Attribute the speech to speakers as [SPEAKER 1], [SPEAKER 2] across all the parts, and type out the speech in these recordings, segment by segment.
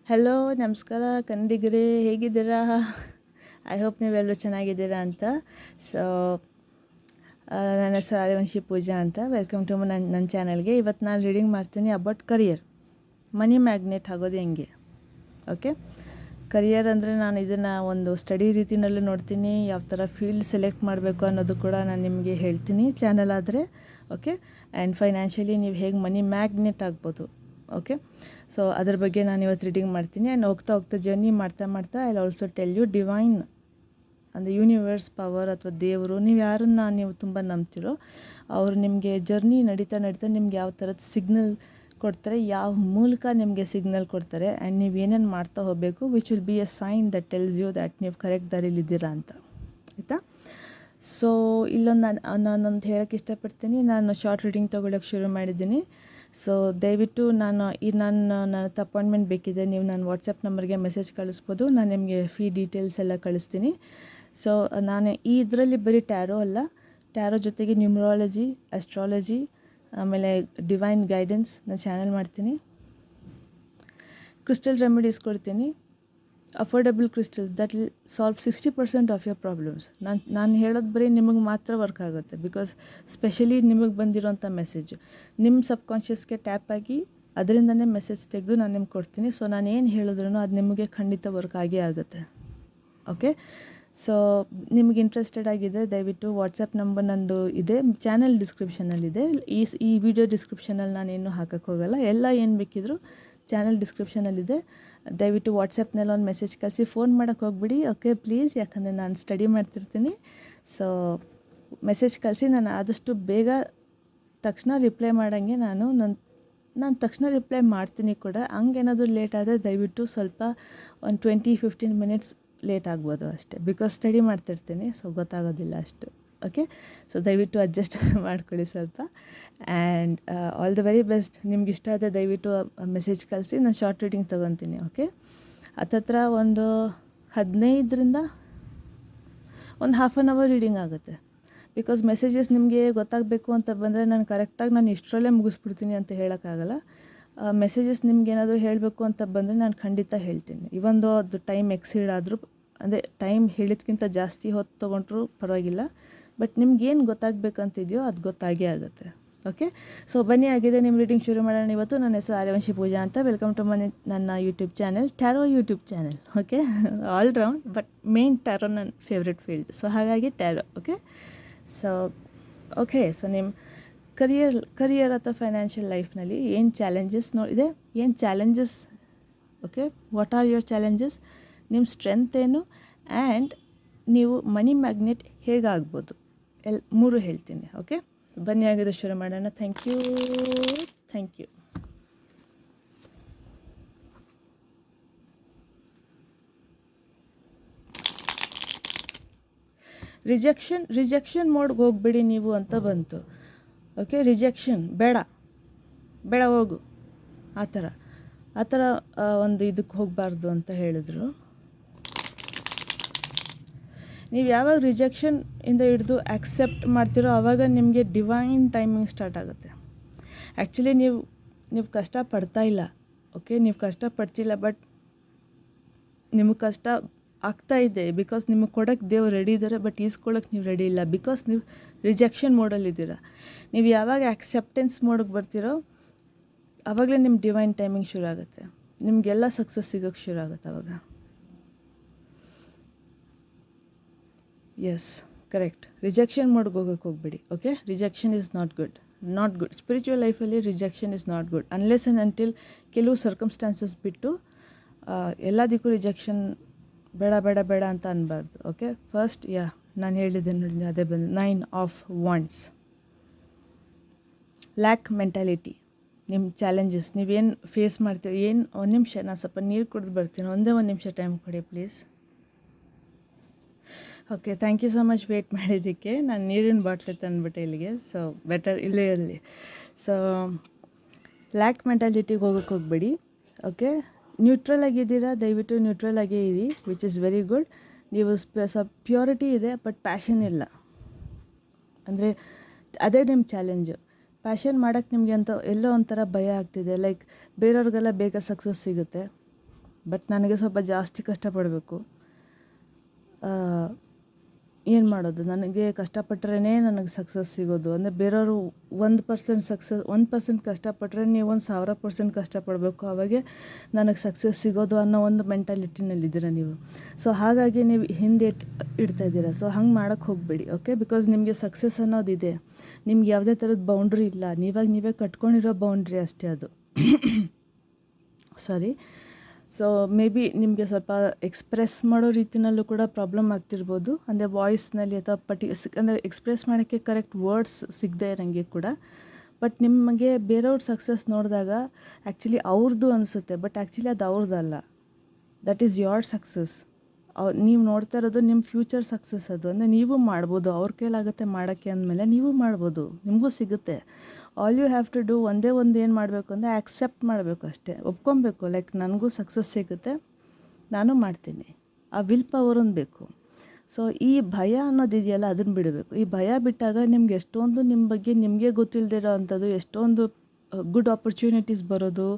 [SPEAKER 1] Hello ನಮಸ್ಕಾರ ಕನ್ನಡಿಗರೇ, ಹೇಗಿದ್ದೀರಾ? I hope ನೀವೆಲ್ಲರೂ ಚೆನ್ನಾಗಿದ್ದೀರಾ ಅಂತ. ಸೊ ನನ್ನ ಹೆಸರು ಆರ್ಯವಂಶಿ ಪೂಜಾ ಅಂತ. ವೆಲ್ಕಮ್ ಟು ನನ್ನ ಚಾನಲ್ಗೆ. ಇವತ್ತು ನಾನು ರೀಡಿಂಗ್ ಮಾಡ್ತೀನಿ ಅಬೌಟ್ ಕರಿಯರ್, ಮನಿ ಮ್ಯಾಗ್ನೆಟ್ ಆಗೋದು ಹೆಂಗೆ. ಓಕೆ, ಕರಿಯರ್ ಅಂದರೆ ನಾನು ಇದನ್ನು ಒಂದು ಸ್ಟಡಿ ರೀತಿಯಲ್ಲೂ ನೋಡ್ತೀನಿ, ಯಾವ ಥರ ಫೀಲ್ಡ್ ಸೆಲೆಕ್ಟ್ ಮಾಡಬೇಕು ಅನ್ನೋದು ಕೂಡ ನಾನು ನಿಮಗೆ ಹೇಳ್ತೀನಿ ಚಾನಲ್ ಆದರೆ. ಓಕೆ, ಆ್ಯಂಡ್ ಫೈನಾನ್ಷಿಯಲಿ ನೀವು ಹೇಗೆ ಮನಿ ಮ್ಯಾಗ್ನೆಟ್ ಆಗ್ಬೋದು. ಓಕೆ, ಸೊ ಅದ್ರ ಬಗ್ಗೆ ನಾನು ಇವತ್ತು ರೀಡಿಂಗ್ ಮಾಡ್ತೀನಿ. ಆ್ಯಂಡ್ ಹೋಗ್ತಾ ಹೋಗ್ತಾ ಜರ್ನಿ ಮಾಡ್ತಾ I also tell you divine ಅಂದರೆ ಯೂನಿವರ್ಸ್ ಪವರ್ ಅಥವಾ ದೇವರು, ನೀವು ಯಾರನ್ನು ನೀವು ತುಂಬ ನಂಬ್ತಿರೋ ಅವರು ನಿಮಗೆ ಜರ್ನಿ ನಡೀತಾ ನಿಮ್ಗೆ ಯಾವ ಥರದ ಸಿಗ್ನಲ್ ಕೊಡ್ತಾರೆ, ಯಾವ ಮೂಲಕ ನಿಮಗೆ ಸಿಗ್ನಲ್ ಕೊಡ್ತಾರೆ, ಆ್ಯಂಡ್ ನೀವು ಏನೇನು ಮಾಡ್ತಾ ಹೋಗಬೇಕು, which will be a sign that tells you that ನೀವು ಕರೆಕ್ಟ್ ದಾರಿಲಿದ್ದೀರಾ ಅಂತ. ಆಯಿತಾ? ಸೊ ಇಲ್ಲೊಂದು ನಾನೊಂದು ಹೇಳೋಕ್ಕೆ ಇಷ್ಟಪಡ್ತೀನಿ. ನಾನು ಶಾರ್ಟ್ ರೀಡಿಂಗ್ ತೊಗೊಳಕ್ಕೆ ಶುರು ಮಾಡಿದ್ದೀನಿ. ಸೊ ದಯವಿಟ್ಟು ನನ್ನ ಅಪಾಯಿಂಟ್ಮೆಂಟ್ ಬೇಕಿದೆ, ನೀವು ನನ್ನ ವಾಟ್ಸಪ್ ನಂಬರ್ಗೆ ಮೆಸೇಜ್ ಕಳಿಸ್ಬೋದು. ನಾನು ನಿಮಗೆ ಫೀ ಡೀಟೇಲ್ಸ್ ಎಲ್ಲ ಕಳಿಸ್ತೀನಿ. ಸೊ ನಾನು ಇದರಲ್ಲಿ ಬರೀ ಟ್ಯಾರೋ ಅಲ್ಲ, ಟ್ಯಾರೋ ಜೊತೆಗೆ ನ್ಯೂಮರಾಲಜಿ, ಆಸ್ಟ್ರಾಲಜಿ, ಆಮೇಲೆ ಡಿವೈನ್ ಗೈಡೆನ್ಸ್ ನಾನು ಚಾನಲ್ ಮಾಡ್ತೀನಿ. ಕ್ರಿಸ್ಟಲ್ ರೆಮಿಡೀಸ್ ಕೊಡ್ತೀನಿ, affordable crystals that will solve 60% of your problems. ನಾನು ಹೇಳೋದು ಬರೀ ನಿಮಗೆ ಮಾತ್ರ ವರ್ಕ್ ಆಗುತ್ತೆ, ಬಿಕಾಸ್ ಸ್ಪೆಷಲಿ ನಿಮಗೆ ಬಂದಿರೋಂಥ ಮೆಸೇಜ್ ನಿಮ್ಮ ಸಬ್ಕಾನ್ಷಿಯಸ್ಗೆ ಟ್ಯಾಪ್ ಆಗಿ ಅದರಿಂದನೇ ಮೆಸೇಜ್ ತೆಗೆದು ನಾನು ನಿಮ್ಗೆ ಕೊಡ್ತೀನಿ. ಸೊ ನಾನು ಏನು ಹೇಳಿದ್ರೂ ಅದು ನಿಮಗೆ ಖಂಡಿತ ವರ್ಕ್ ಆಗೇ ಆಗುತ್ತೆ. ಓಕೆ, ಸೊ ನಿಮಗೆ ಇಂಟ್ರೆಸ್ಟೆಡ್ ಆಗಿದೆ ದಯವಿಟ್ಟು ವಾಟ್ಸಪ್ ನಂಬರ್ ನಂದು ಇದೆ, ಚಾನಲ್ ಡಿಸ್ಕ್ರಿಪ್ಷನಲ್ಲಿದೆ. ಈ ವಿಡಿಯೋ ಡಿಸ್ಕ್ರಿಪ್ಷನಲ್ಲಿ ನಾನೇನು ಹಾಕೋಕ್ಕೆ ಹೋಗಲ್ಲ, ಎಲ್ಲ ಏನು ಬೇಕಿದ್ದರೂ ಚಾನಲ್ ಡಿಸ್ಕ್ರಿಪ್ಷನಲ್ಲಿದೆ. ದಯವಿಟ್ಟು ವಾಟ್ಸಪ್ನಲ್ಲಿ ಒಂದು ಮೆಸೇಜ್ ಕಳಿಸಿ, ಫೋನ್ ಮಾಡೋಕ್ಕೆ ಹೋಗ್ಬಿಡಿ. ಓಕೆ ಪ್ಲೀಸ್, ಯಾಕಂದರೆ ನಾನು ಸ್ಟಡಿ ಮಾಡ್ತಿರ್ತೀನಿ. ಸೊ ಮೆಸೇಜ್ ಕಳಿಸಿ, ನಾನು ಆದಷ್ಟು ಬೇಗ ತಕ್ಷಣ ರಿಪ್ಲೈ ಮಾಡೋಂಗೆ ನಾನು ತಕ್ಷಣ ರಿಪ್ಲೈ ಮಾಡ್ತೀನಿ ಕೂಡ. ಹಂಗೇನಾದರೂ ಲೇಟ್ ಆದರೆ ದಯವಿಟ್ಟು ಸ್ವಲ್ಪ ಒಂದು 20-15 ಮಿನಿಟ್ಸ್ ಲೇಟ್ ಆಗ್ಬೋದು ಅಷ್ಟೇ, ಬಿಕಾಸ್ ಸ್ಟಡಿ ಮಾಡ್ತಿರ್ತೀನಿ, ಸೊ ಗೊತ್ತಾಗೋದಿಲ್ಲ ಅಷ್ಟು. ಓಕೆ, ಸೊ ದಯವಿಟ್ಟು ಅಡ್ಜಸ್ಟ್ ಮಾಡ್ಕೊಳ್ಳಿ ಸ್ವಲ್ಪ. And all the very best. ನಿಮ್ಗೆ ಇಷ್ಟ ಆದರೆ ದಯವಿಟ್ಟು ಮೆಸೇಜ್ ಕಳಿಸಿ, ನಾನು ಶಾರ್ಟ್ ರೀಡಿಂಗ್ ತೊಗೊತೀನಿ. ಓಕೆ, ಹತ್ತತ್ರ ಒಂದು 15ರಿಂದ ಒಂದು ಹಾಫ್ ಆನ್ ಅವರ್ ರೀಡಿಂಗ್ ಆಗುತ್ತೆ. ಬಿಕಾಸ್ ಮೆಸೇಜಸ್ ನಿಮಗೆ ಗೊತ್ತಾಗಬೇಕು ಅಂತ ಬಂದರೆ ನಾನು ಇಷ್ಟರಲ್ಲೇ ಮುಗಿಸ್ಬಿಡ್ತೀನಿ ಅಂತ ಹೇಳೋಕ್ಕಾಗಲ್ಲ. ಮೆಸೇಜಸ್ ನಿಮ್ಗೇನಾದರೂ ಹೇಳಬೇಕು ಅಂತ ಬಂದರೆ ನಾನು ಖಂಡಿತ ಹೇಳ್ತೀನಿ. ಇವೊಂದು ಅದು ಟೈಮ್ ಎಕ್ಸೀಡ್ ಆದರೂ, ಅದೇ ಟೈಮ್ ಹೇಳಿದ್ಕಿಂತ ಜಾಸ್ತಿ ಹೊತ್ತು ತೊಗೊಂಡ್ರೂ ಪರವಾಗಿಲ್ಲ, ಬಟ್ ನಿಮ್ಗೇನು ಗೊತ್ತಾಗಬೇಕಂತಿದೆಯೋ ಅದು ಗೊತ್ತಾಗೇ ಆಗುತ್ತೆ. ಓಕೆ, ಸೊ ಬನ್ನಿ, ಆಗಿದೆ ನಿಮ್ಮ ರೀಡಿಂಗ್ ಶುರು ಮಾಡೋಣ ಇವತ್ತು. ನನ್ನ ಹೆಸರು ಆರ್ಯವಂಶಿ ಪೂಜಾ ಅಂತ. ವೆಲ್ಕಮ್ ಟು ನನ್ನ YouTube channel, tarot YouTube channel. Okay, all round, but main tarot ನನ್ನ ಫೇವ್ರೆಟ್ ಫೀಲ್ಡ್, ಸೊ ಹಾಗಾಗಿ ಟ್ಯಾರೋ. ಓಕೆ, ಸೊ ನಿಮ್ಮ ಕರಿಯರ್ ಅಥವಾ ಫೈನಾನ್ಷಿಯಲ್ ಲೈಫ್ನಲ್ಲಿ ಏನು ಚಾಲೆಂಜಸ್ ಏನು challenges. Okay, what are your challenges, ನಿಮ್ಮ ಸ್ಟ್ರೆಂತ್ ಏನು, ಆ್ಯಂಡ್ ನೀವು ಮನಿ ಮ್ಯಾಗ್ನೆಟ್ ಹೇಗಾಗ್ಬೋದು, 3 ಹೇಳ್ತೀನಿ. ಓಕೆ, ಬನ್ನಿ ಆಗಿದೆ ಶುರು ಮಾಡೋಣ. Thank you. ರಿಜೆಕ್ಷನ್ ಮೋಡ್ಗೆ ಹೋಗ್ಬಿಡಿ ನೀವು ಅಂತ ಬಂತು. ಓಕೆ, ರಿಜೆಕ್ಷನ್ ಬೇಡ ಹೋಗು, ಆ ಥರ ಒಂದು ಇದಕ್ಕೆ ಹೋಗಬಾರ್ದು ಅಂತ ಹೇಳಿದ್ರು. ನೀವು ಯಾವಾಗ ರಿಜೆಕ್ಷನ್ ಇಂದ ಹಿಡಿದು ಆಕ್ಸೆಪ್ಟ್ ಮಾಡ್ತಿರೋ ಆವಾಗ ನಿಮಗೆ ಡಿವೈನ್ ಟೈಮಿಂಗ್ ಸ್ಟಾರ್ಟ್ ಆಗುತ್ತೆ. ಆ್ಯಕ್ಚುಲಿ ನೀವು ಕಷ್ಟಪಡ್ತಾ ಇಲ್ಲ. ಓಕೆ, ನೀವು ಕಷ್ಟಪಡ್ತಿಲ್ಲ, ಬಟ್ ನಿಮಗೆ ಕಷ್ಟ ಆಗ್ತಾ ಇದೆ ಬಿಕಾಸ್ ನಿಮಗೆ ಕೊಡೋಕ್ಕೆ ದೇವ್ರು ರೆಡಿ ಇದ್ದಾರೆ, ಬಟ್ ಈಸ್ಕೊಳ್ಳೋಕ್ಕೆ ನೀವು ರೆಡಿ ಇಲ್ಲ, ಬಿಕಾಸ್ ನೀವು ರಿಜೆಕ್ಷನ್ ಮೋಡಲ್ಲಿದ್ದೀರ. ನೀವು ಯಾವಾಗ ಆಕ್ಸೆಪ್ಟೆನ್ಸ್ ಮೋಡಿಗೆ ಬರ್ತಿರೋ ಆವಾಗಲೇ ನಿಮ್ಮ ಡಿವೈನ್ ಟೈಮಿಂಗ್ ಶುರು ಆಗುತ್ತೆ, ನಿಮಗೆಲ್ಲ ಸಕ್ಸಸ್ ಸಿಗೋಕ್ಕೆ ಶುರು ಆಗುತ್ತೆ ಆವಾಗ. S, correct. ರಿಜೆಕ್ಷನ್ ಮೋಡ್ಗೆ ಹೋಗ್ಬಿಡಿ. Okay, rejection is not good. Spiritual ಲೈಫಲ್ಲಿ rejection is not good unless and until ಕೆಲವು ಸರ್ಕಮ್ಸ್ಟಾನ್ಸಸ್ ಬಿಟ್ಟು ಎಲ್ಲದಕ್ಕೂ ರಿಜೆಕ್ಷನ್ ಬೇಡ ಅಂತ ಅನ್ನಬಾರ್ದು. ಓಕೆ, ಫಸ್ಟ್ ನಾನು ಹೇಳಿದ್ದೆ ನೋಡಿ, ಅದೇ ಬಂದು 9 ಆಫ್ ವಾಂಡ್ಸ್. Lac mentality. ನಿಮ್ಮ ಚಾಲೆಂಜಸ್ ನೀವೇನು ಫೇಸ್ ಮಾಡ್ತೀರಿ, ಒಂದು ನಿಮಿಷ ನಾನು ಸ್ವಲ್ಪ ನೀರು ಕುಡಿದು ಬರ್ತೀನಿ, ಒಂದೇ ಒಂದು ನಿಮಿಷ ಟೈಮ್ ಕೊಡಿ please. Okay, thank you so much wait ಮಾಡಿದ್ದಕ್ಕೆ. ನಾನು ನೀರಿನ ಬಾಟ್ಲಿ ತಂದುಬಿಟ್ಟೆ ಇಲ್ಲಿಗೆ, ಸೊ ಬೆಟರ್ ಇಲ್ಲೇ ಇರಲಿ. ಸೊ ಲ್ಯಾಕ್ ಮೆಂಟಾಲಿಟಿಗೆ ಹೋಗಬೇಡಿ. ಓಕೆ, ನ್ಯೂಟ್ರಲ್ ಆಗಿದ್ದೀರಾ, ದಯವಿಟ್ಟು ನ್ಯೂಟ್ರಲ್ ಆಗೇ ಇರಿ, ವಿಚ್ ಇಸ್ ವೆರಿ ಗುಡ್. ನೀವು ಸ್ವಲ್ಪ ಪ್ಯೂರಿಟಿ ಇದೆ, ಬಟ್ ಪ್ಯಾಷನ್ ಇಲ್ಲ. ಅಂದರೆ ಅದೇ ನಿಮ್ಮ ಚಾಲೆಂಜು. ಪ್ಯಾಷನ್ ಮಾಡೋಕ್ಕೆ ನಿಮಗೆ ಅಂತ ಎಲ್ಲೋ ಒಂಥರ ಭಯ ಆಗ್ತಿದೆ. ಲೈಕ್ ಬೇರೆಯವ್ರಿಗೆಲ್ಲ ಬೇಗ ಸಕ್ಸಸ್ ಸಿಗುತ್ತೆ, ಬಟ್ ನನಗೆ ಸ್ವಲ್ಪ ಜಾಸ್ತಿ ಕಷ್ಟಪಡಬೇಕು. ಏನು ಮಾಡೋದು, ನನಗೆ ಕಷ್ಟಪಟ್ಟರೆ ನನಗೆ ಸಕ್ಸಸ್ ಸಿಗೋದು. ಅಂದರೆ ಬೇರೆಯವರು 1% ಕಷ್ಟಪಟ್ಟರೆ ನೀವು 1000% ಕಷ್ಟಪಡಬೇಕು, ಆವಾಗೆ ನನಗೆ ಸಕ್ಸಸ್ ಸಿಗೋದು ಅನ್ನೋ ಒಂದು ಮೆಂಟಾಲಿಟಿನಲ್ಲಿದ್ದೀರ ನೀವು. ಸೊ ಹಾಗಾಗಿ ನೀವು ಹಿಂದೆ ಇಡ್ತಾಯಿದ್ದೀರ. ಸೊ ಹಂಗೆ ಮಾಡೋಕ್ಕೆ ಹೋಗಬೇಡಿ, ಓಕೆ. ಬಿಕಾಸ್ ನಿಮಗೆ ಸಕ್ಸಸ್ ಅನ್ನೋದಿದೆ, ನಿಮ್ಗೆ ಯಾವುದೇ ಥರದ ಬೌಂಡ್ರಿ ಇಲ್ಲ, ನೀವೇ ಕಟ್ಕೊಂಡಿರೋ ಬೌಂಡ್ರಿ ಅಷ್ಟೇ ಅದು. ಸಾರಿ. ಸೊ ಮೇ ಬಿ ನಿಮಗೆ ಸ್ವಲ್ಪ ಎಕ್ಸ್ಪ್ರೆಸ್ ಮಾಡೋ ರೀತಿಯಲ್ಲೂ ಕೂಡ ಪ್ರಾಬ್ಲಮ್ ಆಗ್ತಿರ್ಬೋದು, ಅಂದರೆ ವಾಯ್ಸ್ನಲ್ಲಿ ಅಥವಾ ಅಂದರೆ ಎಕ್ಸ್ಪ್ರೆಸ್ ಮಾಡೋಕ್ಕೆ ಕರೆಕ್ಟ್ ವರ್ಡ್ಸ್ ಸಿಗದೆ ಇರೋಂಗೆ ಕೂಡ. ಬಟ್ ನಿಮಗೆ ಬೇರೆಯವ್ರ ಸಕ್ಸಸ್ ನೋಡಿದಾಗ ಆ್ಯಕ್ಚುಲಿ ಅವ್ರದ್ದು ಅನಿಸುತ್ತೆ, ಬಟ್ ಆ್ಯಕ್ಚುಲಿ ಅದು ಅವ್ರದ್ದಲ್ಲ. That is your success. ನೀವು ನೋಡ್ತಾ ಇರೋದು ನಿಮ್ಮ ಫ್ಯೂಚರ್ ಸಕ್ಸಸ್ ಅದು. ಅಂದರೆ ನೀವು ಮಾಡ್ಬೋದು, ಅವ್ರ ಕೈಲಾಗುತ್ತೆ ಮಾಡೋಕ್ಕೆ ಅಂದಮೇಲೆ ನೀವು ಮಾಡ್ಬೋದು, ನಿಮಗೂ ಸಿಗುತ್ತೆ. All you have to do ಒಂದೇ ಒಂದು ಏನು ಮಾಡಬೇಕು ಅಂದರೆ ಆ್ಯಕ್ಸೆಪ್ಟ್ ಮಾಡಬೇಕು ಅಷ್ಟೇ, ಒಪ್ಕೊಬೇಕು. ಲೈಕ್ ನನಗೂ ಸಕ್ಸಸ್ ಸಿಗುತ್ತೆ, ನಾನು ಮಾಡ್ತೀನಿ. ಆ ವಿಲ್ ಪವರ್ ಒಂದು ಬೇಕು. ಸೊ ಈ ಭಯ ಅನ್ನೋದಿದೆಯಲ್ಲ, ಅದನ್ನು ಬಿಡಬೇಕು. ಈ ಭಯ ಬಿಟ್ಟಾಗ ನಿಮ್ಗೆ ಎಷ್ಟೊಂದು ನಿಮ್ಮ ಬಗ್ಗೆ ನಿಮಗೆ ಗೊತ್ತಿಲ್ಲದಿರೋ ಅಂಥದ್ದು ಎಷ್ಟೊಂದು ಗುಡ್ ಆಪರ್ಚುನಿಟೀಸ್ ಬರೋದು,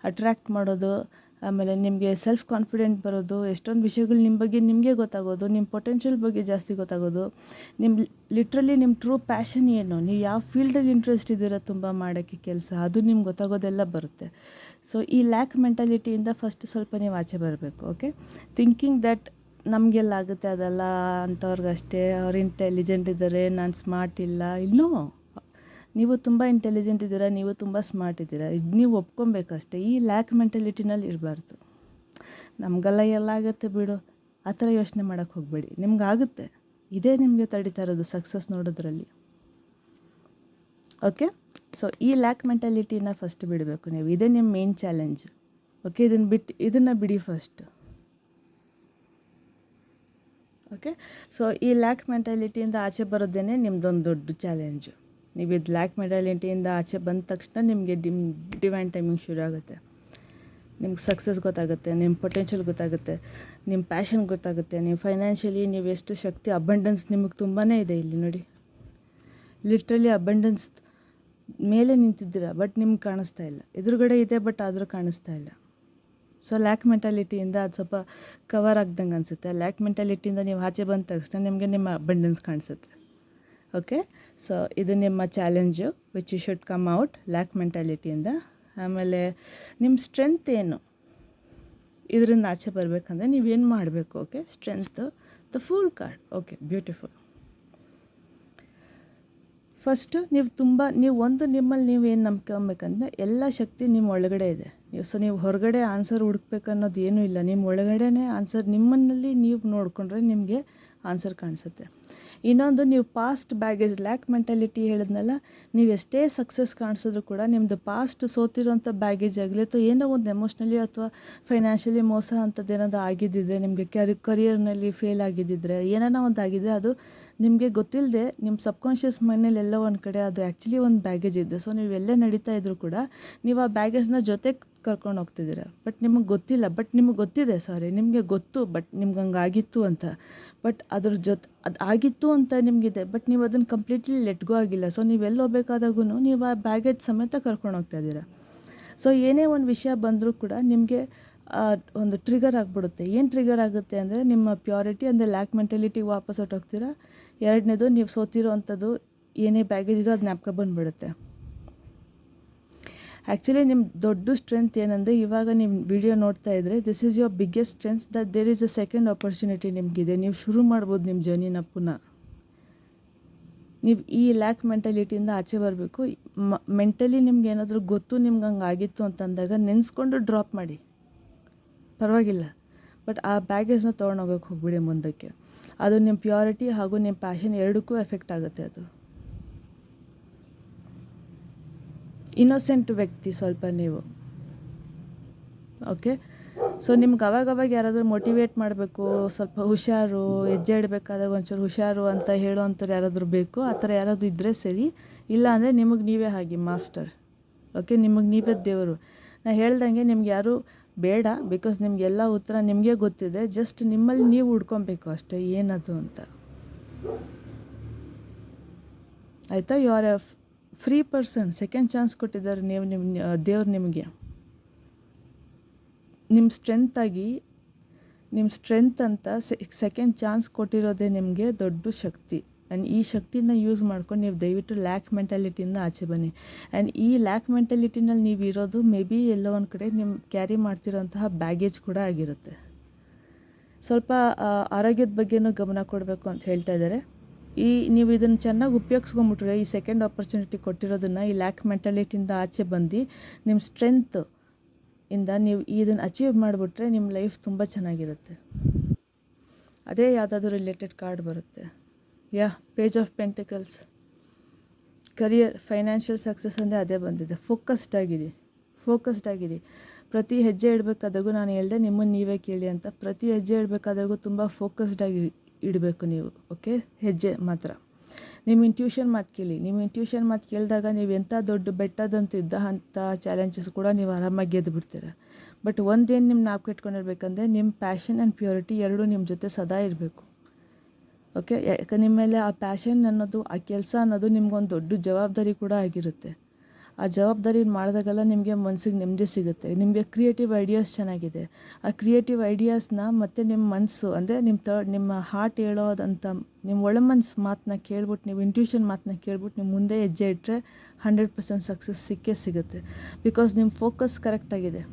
[SPEAKER 1] ಅಟ್ರ್ಯಾಕ್ಟ್ ಮಾಡೋದು, ಆಮೇಲೆ ನಿಮಗೆ ಸೆಲ್ಫ್ ಕಾನ್ಫಿಡೆಂಟ್ ಬರೋದು, ಎಷ್ಟೊಂದು ವಿಷಯಗಳು ನಿಮ್ಮ ಬಗ್ಗೆ ನಿಮಗೆ ಗೊತ್ತಾಗೋದು, ನಿಮ್ಮ ಪೊಟೆನ್ಷಿಯಲ್ ಬಗ್ಗೆ ಜಾಸ್ತಿ ಗೊತ್ತಾಗೋದು, ಲಿಟ್ರಲಿ ನಿಮ್ಮ ಟ್ರೂ ಪ್ಯಾಷನ್ ಏನು, ನೀವು ಯಾವ ಫೀಲ್ಡಲ್ಲಿ ಇಂಟ್ರೆಸ್ಟ್ ಇದ್ದೀರ ತುಂಬ ಮಾಡೋಕ್ಕೆ ಕೆಲಸ, ಅದು ನಿಮ್ಗೆ ಗೊತ್ತಾಗೋದೆಲ್ಲ ಬರುತ್ತೆ. ಸೊ ಈ ಲ್ಯಾಕ್ ಮೆಂಟಾಲಿಟಿಯಿಂದ ಫಸ್ಟ್ ಸ್ವಲ್ಪ ನೀವು ಆಚೆ ಬರಬೇಕು, ಓಕೆ. ಥಿಂಕಿಂಗ್ ದಟ್ ನಮಗೆಲ್ಲ ಆಗುತ್ತೆ ಅದೆಲ್ಲ ಅಂಥವ್ರಿಗಷ್ಟೇ, ಅವ್ರು ಇಂಟೆಲಿಜೆಂಟ್ ಇದ್ದಾರೆ, ನಾನು ಸ್ಮಾರ್ಟ್ ಇಲ್ಲ. ಇನ್ನೂ ನೀವು ತುಂಬ ಇಂಟೆಲಿಜೆಂಟ್ ಇದ್ದೀರಾ, ನೀವು ತುಂಬ ಸ್ಮಾರ್ಟ್ ಇದ್ದೀರಾ, ಇದು ನೀವು ಒಪ್ಕೊಬೇಕಷ್ಟೇ. ಈ ಲ್ಯಾಕ್ ಮೆಂಟಾಲಿಟಿನಲ್ಲಿ ಇರಬಾರ್ದು. ನಮಗೆಲ್ಲ ಎಲ್ಲ ಆಗುತ್ತೆ ಬಿಡು, ಆ ಥರ ಯೋಚನೆ ಮಾಡೋಕ್ಕೆ ಹೋಗಬೇಡಿ. ನಿಮ್ಗಾಗುತ್ತೆ, ಇದೇ ನಿಮಗೆ ತಡೀತಾ ಇರೋದು ಸಕ್ಸಸ್ ನೋಡೋದ್ರಲ್ಲಿ, ಓಕೆ. ಸೊ ಈ ಲ್ಯಾಕ್ ಮೆಂಟಾಲಿಟಿನ ಫಸ್ಟ್ ಬಿಡಬೇಕು ನೀವು. ಇದೇ ನಿಮ್ಮ ಮೇನ್ ಚಾಲೆಂಜ್, ಓಕೆ. ಇದನ್ನು ಬಿಡಿ ಫಸ್ಟ್, ಓಕೆ. ಸೊ ಈ ಲ್ಯಾಕ್ ಮೆಂಟಾಲಿಟಿಯಿಂದ ಆಚೆ ಬರೋದೇ ನಿಮ್ಮದೊಂದು ದೊಡ್ಡ ಚಾಲೆಂಜು. ನೀವು ಇದು ಲ್ಯಾಕ್ ಮೆಂಟಾಲಿಟಿಯಿಂದ ಆಚೆ ಬಂದ ತಕ್ಷಣ ನಿಮಗೆ ಡಿವೈನ್ ಟೈಮಿಂಗ್ ಶುರು ಆಗುತ್ತೆ. ನಿಮ್ಗೆ ಸಕ್ಸಸ್ ಗೊತ್ತಾಗುತ್ತೆ, ನಿಮ್ಮ ಪೊಟೆನ್ಷಿಯಲ್ ಗೊತ್ತಾಗುತ್ತೆ, ನಿಮ್ಮ ಪ್ಯಾಷನ್ ಗೊತ್ತಾಗುತ್ತೆ, ನೀವು ಫೈನಾನ್ಷಿಯಲಿ ನೀವು ಎಷ್ಟು ಶಕ್ತಿ, ಅಬಂಡೆನ್ಸ್ ನಿಮಗೆ ತುಂಬಾ ಇದೆ. ಇಲ್ಲಿ ನೋಡಿ, ಲಿಟ್ರಲಿ ಅಬಂಡೆನ್ಸ್ ಮೇಲೆ ನಿಂತಿದ್ದೀರಾ, ಬಟ್ ನಿಮ್ಗೆ ಕಾಣಿಸ್ತಾ ಇಲ್ಲ. ಎದುರುಗಡೆ ಇದೆ, ಬಟ್ ಆದರೂ ಕಾಣಿಸ್ತಾ ಇಲ್ಲ. ಸೊ ಲ್ಯಾಕ್ ಮೆಂಟಾಲಿಟಿಯಿಂದ ಅದು ಸ್ವಲ್ಪ ಕವರ್ ಆಗ್ದಂಗೆ ಅನಿಸುತ್ತೆ. ಲ್ಯಾಕ್ ಮೆಂಟಾಲಿಟಿಯಿಂದ ನೀವು ಆಚೆ ಬಂದ ತಕ್ಷಣ ನಿಮಗೆ ನಿಮ್ಮ ಅಬಂಡೆನ್ಸ್ ಕಾಣಿಸುತ್ತೆ, ಓಕೆ. ಸೊ ಇದು ನಿಮ್ಮ challenge which you should come out lack ಮೆಂಟಾಲಿಟಿಯಿಂದ. ಆಮೇಲೆ ನಿಮ್ಮ ಸ್ಟ್ರೆಂತ್ ಏನು, ಇದರಿಂದ ಆಚೆ ಬರಬೇಕಂದ್ರೆ ನೀವೇನು ಮಾಡಬೇಕು, okay. Strength, the fool card, okay, beautiful. First ನೀವು ನಿಮ್ಮಲ್ಲಿ ನೀವೇನು ನಂಬ್ಕೊಬೇಕಂದ್ರೆ ಎಲ್ಲ ಶಕ್ತಿ ನಿಮ್ಮ ಒಳಗಡೆ ಇದೆ. ನೀವು ಹೊರಗಡೆ ಆನ್ಸರ್ ಹುಡುಕ್ಬೇಕು ಅನ್ನೋದು ಏನೂ ಇಲ್ಲ, ನಿಮ್ಮ ಒಳಗಡೆನೇ ಆನ್ಸರ್. ನಿಮ್ಮನ್ನಲ್ಲಿ ನೀವು ನೋಡಿಕೊಂಡ್ರೆ ನಿಮಗೆ ಆನ್ಸರ್ ಕಾಣಿಸುತ್ತೆ. ಇನ್ನೊಂದು, ನೀವು ಪಾಸ್ಟ್ ಬ್ಯಾಗೇಜ್, ಲ್ಯಾಕ್ ಮೆಂಟಾಲಿಟಿ ಹೇಳಿದ್ನಲ್ಲ, ನೀವು ಎಷ್ಟೇ ಸಕ್ಸಸ್ ಕಾಣಿಸಿದ್ರು ಕೂಡ ನಿಮ್ಮದು ಪಾಸ್ಟ್ ಸೋತಿರೋಂಥ ಬ್ಯಾಗೇಜ್ ಆಗಲಿ ಅಥವಾ ಏನೋ ಒಂದು ಎಮೋಷ್ನಲಿ ಅಥವಾ ಫೈನಾನ್ಷಿಯಲಿ ಮೋಸ ಅಂಥದ್ದು ಏನಾದರೂ ಆಗಿದ್ದಿದ್ರೆ, ನಿಮಗೆ ಕರಿಯರ್ನಲ್ಲಿ ಫೇಲ್ ಆಗಿದ್ದಿದ್ರೆ, ಏನಾರ ಒಂದು ಆಗಿದೆ, ಅದು ನಿಮಗೆ ಗೊತ್ತಿಲ್ಲದೆ ನಿಮ್ಮ ಸಬ್ಕಾನ್ಷಿಯಸ್ ಮೈಂಡಲ್ಲಿ ಎಲ್ಲೋ ಒಂದು ಕಡೆ ಅದು ಆ್ಯಕ್ಚುಲಿ ಒಂದು ಬ್ಯಾಗೇಜ್ ಇದೆ. ಸೊ ನೀವೆಲ್ಲೇ ನಡೀತಾ ಇದ್ದರೂ ಕೂಡ ನೀವು ಆ ಬ್ಯಾಗೇಜ್ನ ಜೊತೆ ಕರ್ಕೊಂಡು ಹೋಗ್ತಿದ್ದೀರ, ಬಟ್ ನಿಮಗೆ ಗೊತ್ತಿಲ್ಲ. ಬಟ್ ನಿಮಗೆ ಗೊತ್ತಿದೆ, ನಿಮಗೆ ಗೊತ್ತು, ಬಟ್ ನಿಮ್ಗೆ ಹಂಗಾಗಿತ್ತು ಅಂತ. ಬಟ್ ಅದ್ರ ಜೊತೆ ಅದು ಆಗಿತ್ತು ಅಂತ ನಿಮಗಿದೆ, ಬಟ್ ನೀವು ಅದನ್ನು ಕಂಪ್ಲೀಟ್ಲಿ ಲೆಟ್ಗೋ ಆಗಿಲ್ಲ. ಸೊ ನೀವೆಲ್ಲಿ ಹೋಗ್ಬೇಕಾದಾಗೂ ನೀವು ಆ ಬ್ಯಾಗೇಜ್ ಸಮೇತ ಕರ್ಕೊಂಡು ಹೋಗ್ತಾ ಇದ್ದೀರ. ಸೊ ಏನೇ ಒಂದು ವಿಷಯ ಬಂದರೂ ಕೂಡ ನಿಮಗೆ ಒಂದು ಟ್ರಿಗರ್ ಆಗಿಬಿಡುತ್ತೆ. ಏನು ಟ್ರಿಗರ್ ಆಗುತ್ತೆ ಅಂದರೆ ನಿಮ್ಮ ಪ್ಯೂರಿಟಿ, ಅಂದರೆ ಲ್ಯಾಕ್ ಮೆಂಟಾಲಿಟಿಗೆ ವಾಪಸ್ ಹೊಟ್ಟೋಗ್ತೀರಾ. ಎರಡನೇದು, ನೀವು ಸೋತಿರೋ ಅಂಥದ್ದು ಏನೇ ಬ್ಯಾಗೇಜ್ ಇದೋ ಅದು ಜ್ಞಾಪಕ ಬಂದುಬಿಡುತ್ತೆ. ಆ್ಯಕ್ಚುಲಿ ನಿಮ್ಮ ದೊಡ್ಡ ಸ್ಟ್ರೆಂತ್ ಏನಂದರೆ, ಇವಾಗ ನೀವು ವಿಡಿಯೋ ನೋಡ್ತಾ ಇದ್ದರೆ, this is your biggest strength, that there is a second opportunity ನಿಮಗಿದೆ. ನೀವು ಶುರು ಮಾಡ್ಬೋದು ನಿಮ್ಮ ಜರ್ನಿನ ಪುನಃ. ನೀವು ಈ ಲ್ಯಾಕ್ ಮೆಂಟಾಲಿಟಿಯಿಂದ ಆಚೆ ಬರಬೇಕು. ಮೆಂಟಲಿ ನಿಮ್ಗೆ ಏನಾದರೂ ಗೊತ್ತು, ನಿಮ್ಗೆ ಹಂಗೆ ಆಗಿತ್ತು ಅಂತಂದಾಗ ನೆನೆಸ್ಕೊಂಡು ಡ್ರಾಪ್ ಮಾಡಿ, ಪರವಾಗಿಲ್ಲ. ಬಟ್ ಆ ಬ್ಯಾಗೇಜ್ನ ತೊಗೊಂಡೋಗೋಕ್ಕೆ ಹೋಗ್ಬಿಡಿ ಮುಂದಕ್ಕೆ. ಅದು ನಿಮ್ಮ ಪ್ಯೂರಿಟಿ ಹಾಗೂ ನಿಮ್ಮ ಪ್ಯಾಷನ್ ಎರಡಕ್ಕೂ ಎಫೆಕ್ಟ್ ಆಗುತ್ತೆ. ಅದು ಇನ್ನೋಸೆಂಟ್ ವ್ಯಕ್ತಿ ಸ್ವಲ್ಪ ನೀವು, ಓಕೆ. ಸೊ ನಿಮ್ಗೆ ಅವಾಗವಾಗ ಯಾರಾದರೂ ಮೋಟಿವೇಟ್ ಮಾಡಬೇಕು, ಸ್ವಲ್ಪ ಹುಷಾರು, ಹೆಜ್ಜೆ ಇಡಬೇಕಾದಾಗ ಒಂಚೂರು ಹುಷಾರು ಅಂತ ಹೇಳೋವಂಥವ್ರು ಯಾರಾದರೂ ಬೇಕು. ಆ ಥರ ಯಾರಾದರೂ ಇದ್ದರೆ ಸರಿ, ಇಲ್ಲ ಅಂದರೆ ನಿಮಗೆ ನೀವೇ ಹಾಗೆ ಮಾಸ್ಟರ್, ಓಕೆ. ನಿಮಗೆ ನೀವೇ ದೇವರು. ನಾನು ಹೇಳ್ದಂಗೆ ನಿಮ್ಗೆ ಯಾರೂ ಬೇಡ, ಬಿಕಾಸ್ ನಿಮಗೆಲ್ಲ ಉತ್ತರ ನಿಮಗೆ ಗೊತ್ತಿದೆ. ಜಸ್ಟ್ ನಿಮ್ಮಲ್ಲಿ ನೀವು ಹುಡ್ಕೊಬೇಕು ಅಷ್ಟೇ, ಏನದು ಅಂತ, ಆಯಿತಾ. You are a free person. Second chance ಕೊಟ್ಟಿದ್ದಾರೆ ನೀವು, ದೇವ್ರು ನಿಮಗೆ. ನಿಮ್ಮ ಸ್ಟ್ರೆಂತ್ ಅಂತ ಸೆಕೆಂಡ್ ಚಾನ್ಸ್ ಕೊಟ್ಟಿರೋದೇ ನಿಮಗೆ ದೊಡ್ಡ ಶಕ್ತಿ. ಆ್ಯಂಡ್ ಈ ಶಕ್ತಿನ ಯೂಸ್ ಮಾಡ್ಕೊಂಡು ನೀವು ದಯವಿಟ್ಟು ಲ್ಯಾಕ್ ಮೆಂಟಾಲಿಟಿಯಿಂದ ಆಚೆ ಬನ್ನಿ. ಆ್ಯಂಡ್ ಈ ಲ್ಯಾಕ್ ಮೆಂಟಾಲಿಟಿನಲ್ಲಿ ನೀವು ಇರೋದು ಮೇ ಬಿ ಎಲ್ಲೋ ಒಂದು ಕಡೆ ನಿಮ್ಮ ಕ್ಯಾರಿ ಮಾಡ್ತಿರೋಂತಹ ಬ್ಯಾಗೇಜ್ ಕೂಡ ಆಗಿರುತ್ತೆ. ಸ್ವಲ್ಪ ಆರೋಗ್ಯದ ಬಗ್ಗೆನೂ ಗಮನ ಕೊಡಬೇಕು ಅಂತ ಹೇಳ್ತಾ ಇದ್ದಾರೆ. ನೀವು ಇದನ್ನು ಚೆನ್ನಾಗಿ ಉಪಯೋಗಿಸ್ಕೊಂಬಿಟ್ರೆ, ಈ ಸೆಕೆಂಡ್ ಆಪರ್ಚುನಿಟಿ ಕೊಟ್ಟಿರೋದನ್ನು, ಈ ಲ್ಯಾಕ್ ಮೆಂಟಾಲಿಟಿಯಿಂದ ಆಚೆ ಬಂದು ನಿಮ್ಮ ಸ್ಟ್ರೆಂತ್ ಇಂದ ನೀವು ಇದನ್ನು ಅಚೀವ್ ಮಾಡಿಬಿಟ್ರೆ ನಿಮ್ಮ ಲೈಫ್ ತುಂಬ ಚೆನ್ನಾಗಿರುತ್ತೆ. ಅದೇ ಯಾವುದಾದ್ರೂ ರಿಲೇಟೆಡ್ ಕಾರ್ಡ್ ಬರುತ್ತೆ. Page of pentacles. Career, financial success ಅಂದರೆ ಅದೇ ಬಂದಿದೆ. ಫೋಕಸ್ಡ್ ಆಗಿರಿ. ಪ್ರತಿ ಹೆಜ್ಜೆ ಇಡಬೇಕಾದಾಗೂ ನಾನು ಹೇಳ್ದೆ ನಿಮ್ಮನ್ನು ನೀವೇ ಕೇಳಿ ಅಂತ. ಪ್ರತಿ ಹೆಜ್ಜೆ ಇಡಬೇಕಾದಾಗೂ ತುಂಬ ಫೋಕಸ್ಡಾಗಿ ಇಡಬೇಕು ನೀವು. ಓಕೆ, ಹೆಜ್ಜೆ ಮಾತ್ರ. ನಿಮ್ಮ ಇಂಟ್ಯೂಷನ್ ಮಾತು ಕೇಳಿದಾಗ ನೀವು ಎಂಥ ದೊಡ್ಡ ಬೆಟ್ಟದಂತ ಅಂಥ ಚಾಲೆಂಜಸ್ ಕೂಡ ನೀವು ಆರಾಮಾಗಿ ಗೆದ್ದು ಬಿಡ್ತೀರ. ಬಟ್ ಒಂದೇನು ನಿಮ್ಮ ನಾಲ್ಕು ಇಟ್ಕೊಂಡಿರ್ಬೇಕಂದ್ರೆ ನಿಮ್ಮ ಪ್ಯಾಷನ್ ಆ್ಯಂಡ್ ಪ್ಯೂರಿಟಿ ಎರಡೂ ನಿಮ್ಮ ಜೊತೆ ಸದಾ ಇರಬೇಕು. ಓಕೆ, ಯಾಕೆ ನಿಮ್ಮ ಮೇಲೆ ಆ ಪ್ಯಾಷನ್ ಅನ್ನೋದು, ಆ ಕೆಲಸ ಅನ್ನೋದು ನಿಮ್ಗೊಂದು ದೊಡ್ಡ ಜವಾಬ್ದಾರಿ ಕೂಡ ಆಗಿರುತ್ತೆ. ಆ ಜವಾಬ್ದಾರಿ ಮಾಡಿದಾಗೆಲ್ಲ ನಿಮಗೆ ಮನಸ್ಸಿಗೆ ನೆಮ್ಮದಿ ಸಿಗುತ್ತೆ. ನಿಮಗೆ ಕ್ರಿಯೇಟಿವ್ ಐಡಿಯಾಸ್ ಚೆನ್ನಾಗಿದೆ. ಆ ಕ್ರಿಯೇಟಿವ್ ಐಡಿಯಾಸ್ನ ಮತ್ತು ನಿಮ್ಮ ಮನಸ್ಸು ಅಂದರೆ ನಿಮ್ಮ ಹಾರ್ಟ್ ಹೇಳೋದಂಥ ನಿಮ್ಮ ಒಳ ಮನಸ್ಸು ಮಾತನ್ನ ಕೇಳ್ಬಿಟ್ಟು, ನೀವು ಇಂಟ್ಯೂಷನ್ ಮಾತನ್ನ ಕೇಳ್ಬಿಟ್ಟು ನೀವು ಮುಂದೆ ಹೆಜ್ಜೆ ಇಟ್ಟರೆ 100% ಸಕ್ಸಸ್ ಸಿಗುತ್ತೆ. ಬಿಕಾಸ್ ನಿಮ್ಮ ಫೋಕಸ್ ಕರೆಕ್ಟಾಗಿದೆ.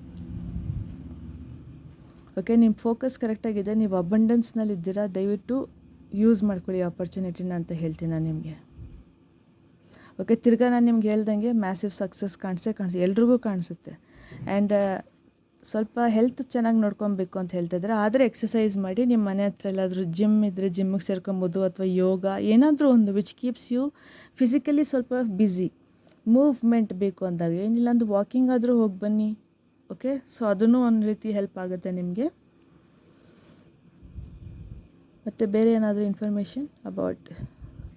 [SPEAKER 1] ಓಕೆ, ನಿಮ್ಮ ಫೋಕಸ್ ಕರೆಕ್ಟಾಗಿದೆ. ನೀವು ಅಬಂಡೆನ್ಸ್ನಲ್ಲಿದ್ದೀರಾ. ದಯವಿಟ್ಟು ಯೂಸ್ ಮಾಡ್ಕೊಳ್ಳಿ ಆಪರ್ಚುನಿಟಿನ ಅಂತ ಹೇಳ್ತೀನಿ ನಾನು ನಿಮಗೆ. ಓಕೆ, ತಿರ್ಗಾ ನಾನು ನಿಮ್ಗೆ ಹೇಳ್ದಂಗೆ ಮ್ಯಾಸಿವ್ ಸಕ್ಸಸ್ ಕಾಣಿಸುತ್ತೆ, ಎಲ್ರಿಗೂ ಕಾಣಿಸುತ್ತೆ. ಆ್ಯಂಡ್ ಸ್ವಲ್ಪ ಹೆಲ್ತ್ ಚೆನ್ನಾಗಿ ನೋಡ್ಕೊಬೇಕು ಅಂತ ಹೇಳ್ತಾಯಿದ್ರೆ, ಆದರೆ ಎಕ್ಸಸೈಸ್ ಮಾಡಿ. ನಿಮ್ಮ ಮನೆ ಹತ್ರ ಎಲ್ಲಾದರೂ ಜಿಮ್ ಇದ್ದರೆ ಜಿಮ್ಮಿಗೆ ಸೇರ್ಕೊಬೋದು, ಅಥವಾ ಯೋಗ ಏನಾದರೂ ಒಂದು ವಿಚ್ ಕೀಪ್ಸ್ ಯು ಫಿಸಿಕಲಿ ಸ್ವಲ್ಪ ಬ್ಯುಸಿ. ಮೂವ್ಮೆಂಟ್ ಬೇಕು ಅಂದಾಗ ಏನಿಲ್ಲ ಒಂದು ವಾಕಿಂಗ್ ಆದರೂ ಹೋಗಿ ಬನ್ನಿ. ಓಕೆ, ಸೊ ಅದೂ ಒಂದು ರೀತಿ ಹೆಲ್ಪ್ ಆಗುತ್ತೆ ನಿಮಗೆ. ಮತ್ತು ಬೇರೆ ಏನಾದರೂ ಇನ್ಫಾರ್ಮೇಷನ್ ಅಬೌಟ್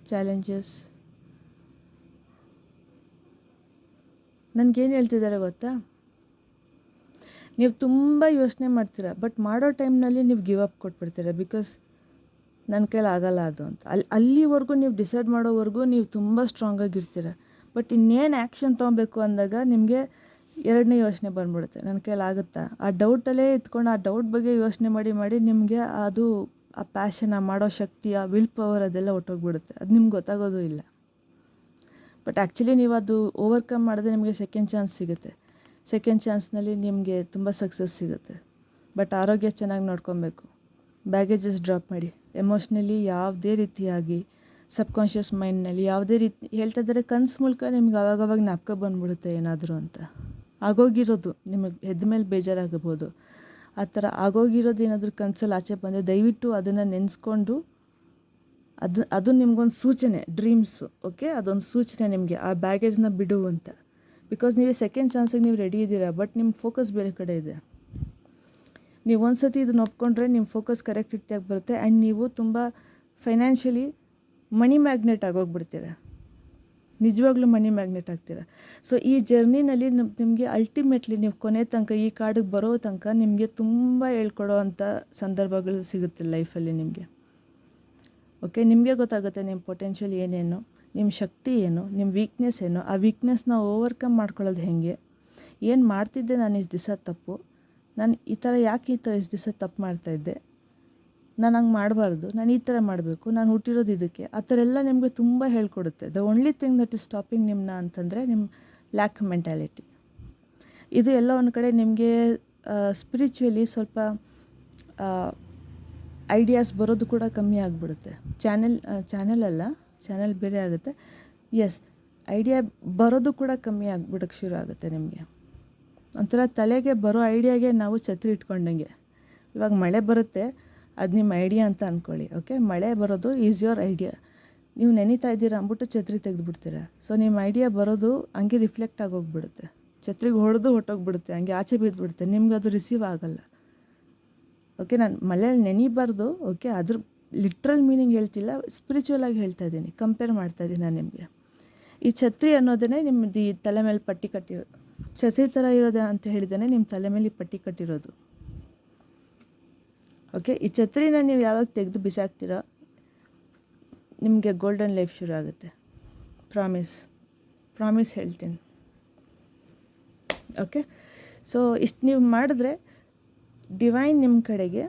[SPEAKER 1] ಚಾಲೆಂಜಸ್? ನನಗೇನು ಹೇಳ್ತಿದ್ದಾರೆ ಗೊತ್ತಾ, ನೀವು ತುಂಬ ಯೋಚನೆ ಮಾಡ್ತೀರ, ಬಟ್ ಮಾಡೋ ಟೈಮ್ನಲ್ಲಿ ನೀವು ಗಿವ್ ಅಪ್ ಕೊಟ್ಬಿಡ್ತೀರ. ಬಿಕಾಸ್ ನನ್ನ ಕೈಲಿ ಆಗಲ್ಲ ಅದು ಅಂತ. ಅಲ್ಲಿವರೆಗೂ ನೀವು ಡಿಸೈಡ್ ಮಾಡೋವರೆಗೂ ನೀವು ತುಂಬ ಸ್ಟ್ರಾಂಗಾಗಿರ್ತೀರ. ಬಟ್ ಇನ್ನೇನು ಆ್ಯಕ್ಷನ್ ತೊಗೊಬೇಕು ಅಂದಾಗ ನಿಮಗೆ ಎರಡನೇ ಯೋಚನೆ ಬಂದ್ಬಿಡುತ್ತೆ, ನನ್ನ ಕೈಲಿ ಆಗುತ್ತಾ? ಆ ಡೌಟಲ್ಲೇ ಇತ್ಕೊಂಡು ಆ ಡೌಟ್ ಬಗ್ಗೆ ಯೋಚನೆ ಮಾಡಿ ನಿಮಗೆ ಅದು ಆ ಪ್ಯಾಷನ್, ಆ ಮಾಡೋ ಶಕ್ತಿ, ಆ ವಿಲ್ ಪವರ್ ಅದೆಲ್ಲ ಹೊಟ್ಟೋಗ್ಬಿಡುತ್ತೆ. ಅದು ನಿಮ್ಗೆ ಗೊತ್ತಾಗೋದು ಇಲ್ಲ. ಬಟ್ ಆ್ಯಕ್ಚುಲಿ ನೀವು ಅದು ಓವರ್ಕಮ್ ಮಾಡಿದ್ರೆ ನಿಮಗೆ ಸೆಕೆಂಡ್ ಚಾನ್ಸ್ ಸಿಗುತ್ತೆ. ಸೆಕೆಂಡ್ ಚಾನ್ಸ್ನಲ್ಲಿ ನಿಮಗೆ ತುಂಬ ಸಕ್ಸಸ್ ಸಿಗುತ್ತೆ. ಬಟ್ ಆರೋಗ್ಯ ಚೆನ್ನಾಗಿ ನೋಡ್ಕೊಬೇಕು. ಬ್ಯಾಗೇಜಸ್ ಡ್ರಾಪ್ ಮಾಡಿ. ಎಮೋಷ್ನಲಿ ಯಾವುದೇ ರೀತಿಯಾಗಿ ಸಬ್ಕಾನ್ಷಿಯಸ್ ಮೈಂಡ್ನಲ್ಲಿ ಯಾವುದೇ ರೀತಿ ಹೇಳ್ತಾ ಇದ್ದಾರೆ, ಕನಸು ಮೂಲಕ ನಿಮ್ಗೆ ಆವಾಗವಾಗ ಜ್ಞಾಪಕ ಬಂದ್ಬಿಡುತ್ತೆ ಏನಾದರೂ ಅಂತ. ಆಗೋಗಿರೋದು ನಿಮಗೆ ಎದ್ದ ಮೇಲೆ ಬೇಜಾರಾಗಬಹುದು. ಆ ಥರ ಆಗೋಗಿರೋದು ಏನಾದರೂ ಕನಸಲ್ಲಿ ಆಚೆ ಬಂದರೆ ದಯವಿಟ್ಟು ಅದನ್ನು ನೆನೆಸ್ಕೊಂಡು, ಅದು ನಿಮ್ಗೊಂದು ಸೂಚನೆ, ಡ್ರೀಮ್ಸು. ಓಕೆ, ಅದೊಂದು ಸೂಚನೆ ನಿಮಗೆ ಆ ಬ್ಯಾಗೇಜ್ನ ಬಿಡು ಅಂತ. ಬಿಕಾಸ್ ನೀವು ಸೆಕೆಂಡ್ ಚಾನ್ಸಿಗೆ ನೀವು ರೆಡಿ ಇದ್ದೀರಾ, ಬಟ್ ನಿಮ್ಮ ಫೋಕಸ್ ಬೇರೆ ಕಡೆ ಇದೆ. ನೀವು ಒಂದು ಸತಿ ಇದನ್ನ ಒಪ್ಕೊಂಡ್ರೆ ನಿಮ್ಮ ಫೋಕಸ್ ಕರೆಕ್ಟ್ ರೀತಿಯಾಗಿ ಬರುತ್ತೆ. ಆ್ಯಂಡ್ ನೀವು ತುಂಬ ಫೈನಾನ್ಷಿಯಲಿ ಮನಿ ಮ್ಯಾಗ್ನೆಟ್ ಆಗೋಗ್ಬಿಡ್ತೀರ. ನಿಜವಾಗ್ಲೂ ಮನಿ ಮ್ಯಾಗ್ನೆಟ್ ಆಗ್ತೀರ. ಸೊ ಈ ಜರ್ನಿನಲ್ಲಿ ನಿಮಗೆ ಅಲ್ಟಿಮೇಟ್ಲಿ ನೀವು ಕೊನೆ ತನಕ ಈ ಕಾಡಿಗೆ ಬರೋ ತನಕ ನಿಮಗೆ ತುಂಬ ಹೇಳ್ಕೊಡೋ ಅಂಥ ಸಂದರ್ಭಗಳು ಸಿಗುತ್ತೆ ಲೈಫಲ್ಲಿ ನಿಮಗೆ. ಓಕೆ, ನಿಮಗೆ ಗೊತ್ತಾಗುತ್ತೆ ನಿಮ್ಮ ಪೊಟೆನ್ಷಿಯಲ್ ಏನೇನು, ನಿಮ್ಮ ಶಕ್ತಿ ಏನು, ನಿಮ್ಮ ವೀಕ್ನೆಸ್ ಏನು. ಆ ವೀಕ್ನೆಸ್ನ ಓವರ್ಕಮ್ ಮಾಡ್ಕೊಳ್ಳೋದು ಹೇಗೆ, ಏನು ಮಾಡ್ತಿದ್ದೆ ನಾನು ಇಷ್ಟು ದಿವಸ ತಪ್ಪು, ನಾನು ಯಾಕೆ ಇಷ್ಟು ದಿವಸ ತಪ್ಪು ಮಾಡ್ತಾಯಿದ್ದೆ, ನಾನು ಹಂಗೆ ಮಾಡಬಾರ್ದು, ನಾನು ಈ ಥರ ಮಾಡಬೇಕು, ನಾನು ಹುಟ್ಟಿರೋದು ಇದಕ್ಕೆ, ಆ ಥರ ಎಲ್ಲ ನಿಮಗೆ ತುಂಬ ಹೇಳ್ಕೊಡುತ್ತೆ. The only thing that is stopping ನಿಮ್ಮನ್ನ ಅಂತಂದರೆ ನಿಮ್ಮ ಲ್ಯಾಕ್ ಮೆಂಟ್ಯಾಲಿಟಿ. ಇದು ಎಲ್ಲ ಒಂದು ಕಡೆ ನಿಮಗೆ ಸ್ಪಿರಿಚುವಲಿ ಸ್ವಲ್ಪ ಐಡಿಯಾಸ್ ಬರೋದು ಕೂಡ ಕಮ್ಮಿ ಆಗಿಬಿಡುತ್ತೆ. ಚಾನೆಲ್ ಬೇರೆ ಆಗುತ್ತೆ. ಐಡಿಯಾ ಬರೋದು ಕೂಡ ಕಮ್ಮಿ ಆಗಿಬಿಡೋಕ್ಕೆ ಶುರು ಆಗುತ್ತೆ ನಿಮಗೆ. ಒಂಥರ ತಲೆಗೆ ಬರೋ ಐಡಿಯಾಗೆ ನಾವು ಛತ್ರಿ ಇಟ್ಕೊಂಡಂಗೆ. ಇವಾಗ ಮಳೆ ಬರುತ್ತೆ, ಅದು ನಿಮ್ಮ ಐಡಿಯಾ ಅಂತ ಅಂದ್ಕೊಳ್ಳಿ. ಓಕೆ, ಮಳೆ ಬರೋದು ಈಸ್ ಯೋರ್ ಐಡಿಯಾ. ನೀವು ನೆನೀತಾ ಇದ್ದೀರಾ ಅಂದ್ಬಿಟ್ಟು ಛತ್ರಿ ತೆಗೆದುಬಿಡ್ತೀರ. ಸೊ ನಿಮ್ಮ ಐಡಿಯಾ ಬರೋದು ಹಂಗೆ ರಿಫ್ಲೆಕ್ಟ್ ಆಗೋಗ್ಬಿಡುತ್ತೆ, ಛತ್ರಿಗೆ ಹೊಡೆದು ಹೊಟ್ಟೋಗ್ಬಿಡುತ್ತೆ, ಹಂಗೆ ಆಚೆ ಬಿದ್ದುಬಿಡುತ್ತೆ. ನಿಮ್ಗೆ ಅದು ರಿಸೀವ್ ಆಗೋಲ್ಲ. ಓಕೆ, ನಾನು ಮಳೆಯಲ್ಲಿ ನೆನಿಬಾರ್ದು. ಓಕೆ, ಅದ್ರ ಲಿಟ್ರಲ್ ಮೀನಿಂಗ್ ಹೇಳ್ತಿಲ್ಲ, ಸ್ಪಿರಿಚುವಲಾಗಿ ಹೇಳ್ತಾ ಇದ್ದೀನಿ, ಕಂಪೇರ್ ಮಾಡ್ತಾಯಿದ್ದೀನಿ ನಾನು ನಿಮಗೆ. ಈ ಛತ್ರಿ ಅನ್ನೋದೇ ನಿಮ್ಮದು ಈ ತಲೆ ಮೇಲೆ ಪಟ್ಟಿ ಕಟ್ಟಿರೋದು. ಛತ್ರಿ ಥರ ಇರೋದು ಅಂತ ಹೇಳಿದ್ದಾನೆ ನಿಮ್ಮ ತಲೆ ಮೇಲೆ ಈ ಪಟ್ಟಿ ಕಟ್ಟಿರೋದು. ಓಕೆ, ಈ ಛತ್ರಿನ ನೀವು ಯಾವಾಗ ತೆಗೆದು ಬಿಸಾಕ್ತೀರೋ ನಿಮಗೆ ಗೋಲ್ಡನ್ ಲೈಫ್ ಶುರು ಆಗುತ್ತೆ. ಪ್ರಾಮಿಸ್ ಹೇಳ್ತೀನಿ. ಓಕೆ, ಸೊ ಇಷ್ಟು ನೀವು ಮಾಡಿದ್ರೆ ಡಿವೈನ್ ನಿಮ್ಮ ಕಡೆಗೆ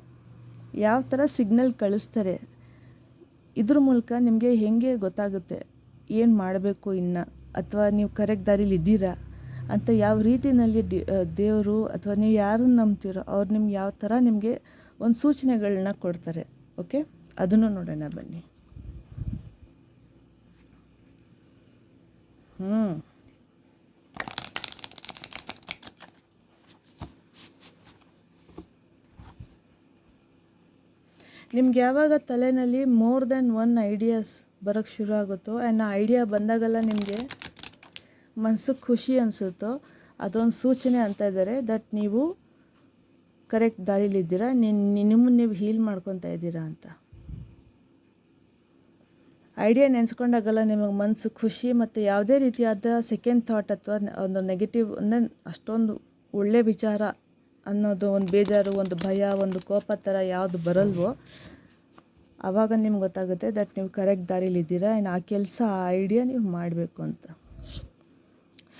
[SPEAKER 1] ಯಾವ ಥರ ಸಿಗ್ನಲ್ ಕಳಿಸ್ತಾರೆ, ಇದ್ರ ಮೂಲಕ ನಿಮಗೆ ಹೇಗೆ ಗೊತ್ತಾಗುತ್ತೆ ಏನು ಮಾಡಬೇಕು ಇನ್ನು, ಅಥವಾ ನೀವು ಕರೆಕ್ಟ್ ದಾರಿಲಿ ಇದ್ದೀರಾ ಅಂತ ಯಾವ ರೀತಿಯಲ್ಲಿ ದೇವರು ಅಥವಾ ನೀವು ಯಾರನ್ನು ನಂಬ್ತೀರೋ ಅವ್ರು ನಿಮ್ಗೆ ಯಾವ ಥರ ನಿಮಗೆ ಒಂದು ಸೂಚನೆಗಳನ್ನ ಕೊಡ್ತಾರೆ. ಓಕೆ, ಅದನ್ನು ನೋಡೋಣ ಬನ್ನಿ. ನಿಮ್ಗೆ ಯಾವಾಗ ತಲೆಯಲ್ಲಿ ಮೋರ್ ದ್ಯಾನ್ ಒನ್ ಐಡಿಯಾಸ್ ಬರೋಕ್ಕೆ ಶುರು ಆಗುತ್ತೋ ಆ್ಯಂಡ್ ಆ ಐಡಿಯಾ ಬಂದಾಗೆಲ್ಲ ನಿಮಗೆ ಮನ್ಸಿಗೆ ಖುಷಿ ಅನಿಸುತ್ತೋ ಅದೊಂದು ಸೂಚನೆ ಅಂತ ಇದ್ದಾರೆ ದಟ್ ನೀವು ಕರೆಕ್ಟ್ ದಾರಿಲಿದ್ದೀರಾ, ನಿಮ್ಮನ್ನು ನೀವು ಹೀಲ್ ಮಾಡ್ಕೊತಾ ಇದ್ದೀರಾ ಅಂತ. ಐಡಿಯಾ ನೆನೆಸ್ಕೊಂಡಾಗಲ್ಲ ನಿಮಗೆ ಮನಸ್ಸು ಖುಷಿ ಮತ್ತು ಯಾವುದೇ ರೀತಿಯಾದ ಸೆಕೆಂಡ್ ಥಾಟ್ ಅಥವಾ ಒಂದು ನೆಗೆಟಿವ್ ಅಂದರೆ ಅಷ್ಟೊಂದು ಒಳ್ಳೆಯ ವಿಚಾರ ಅನ್ನೋದು, ಒಂದು ಬೇಜಾರು, ಒಂದು ಭಯ, ಒಂದು ಕೋಪ ಥರ ಯಾವುದು ಬರಲ್ವೋ ಆವಾಗ ನಿಮ್ಗೆ ಗೊತ್ತಾಗುತ್ತೆ ದಟ್ ನೀವು ಕರೆಕ್ಟ್ ದಾರಿಲಿದ್ದೀರಾ ಆ್ಯಂಡ್ ಆ ಕೆಲಸ, ಆ ಐಡಿಯಾ ನೀವು ಮಾಡಬೇಕು ಅಂತ.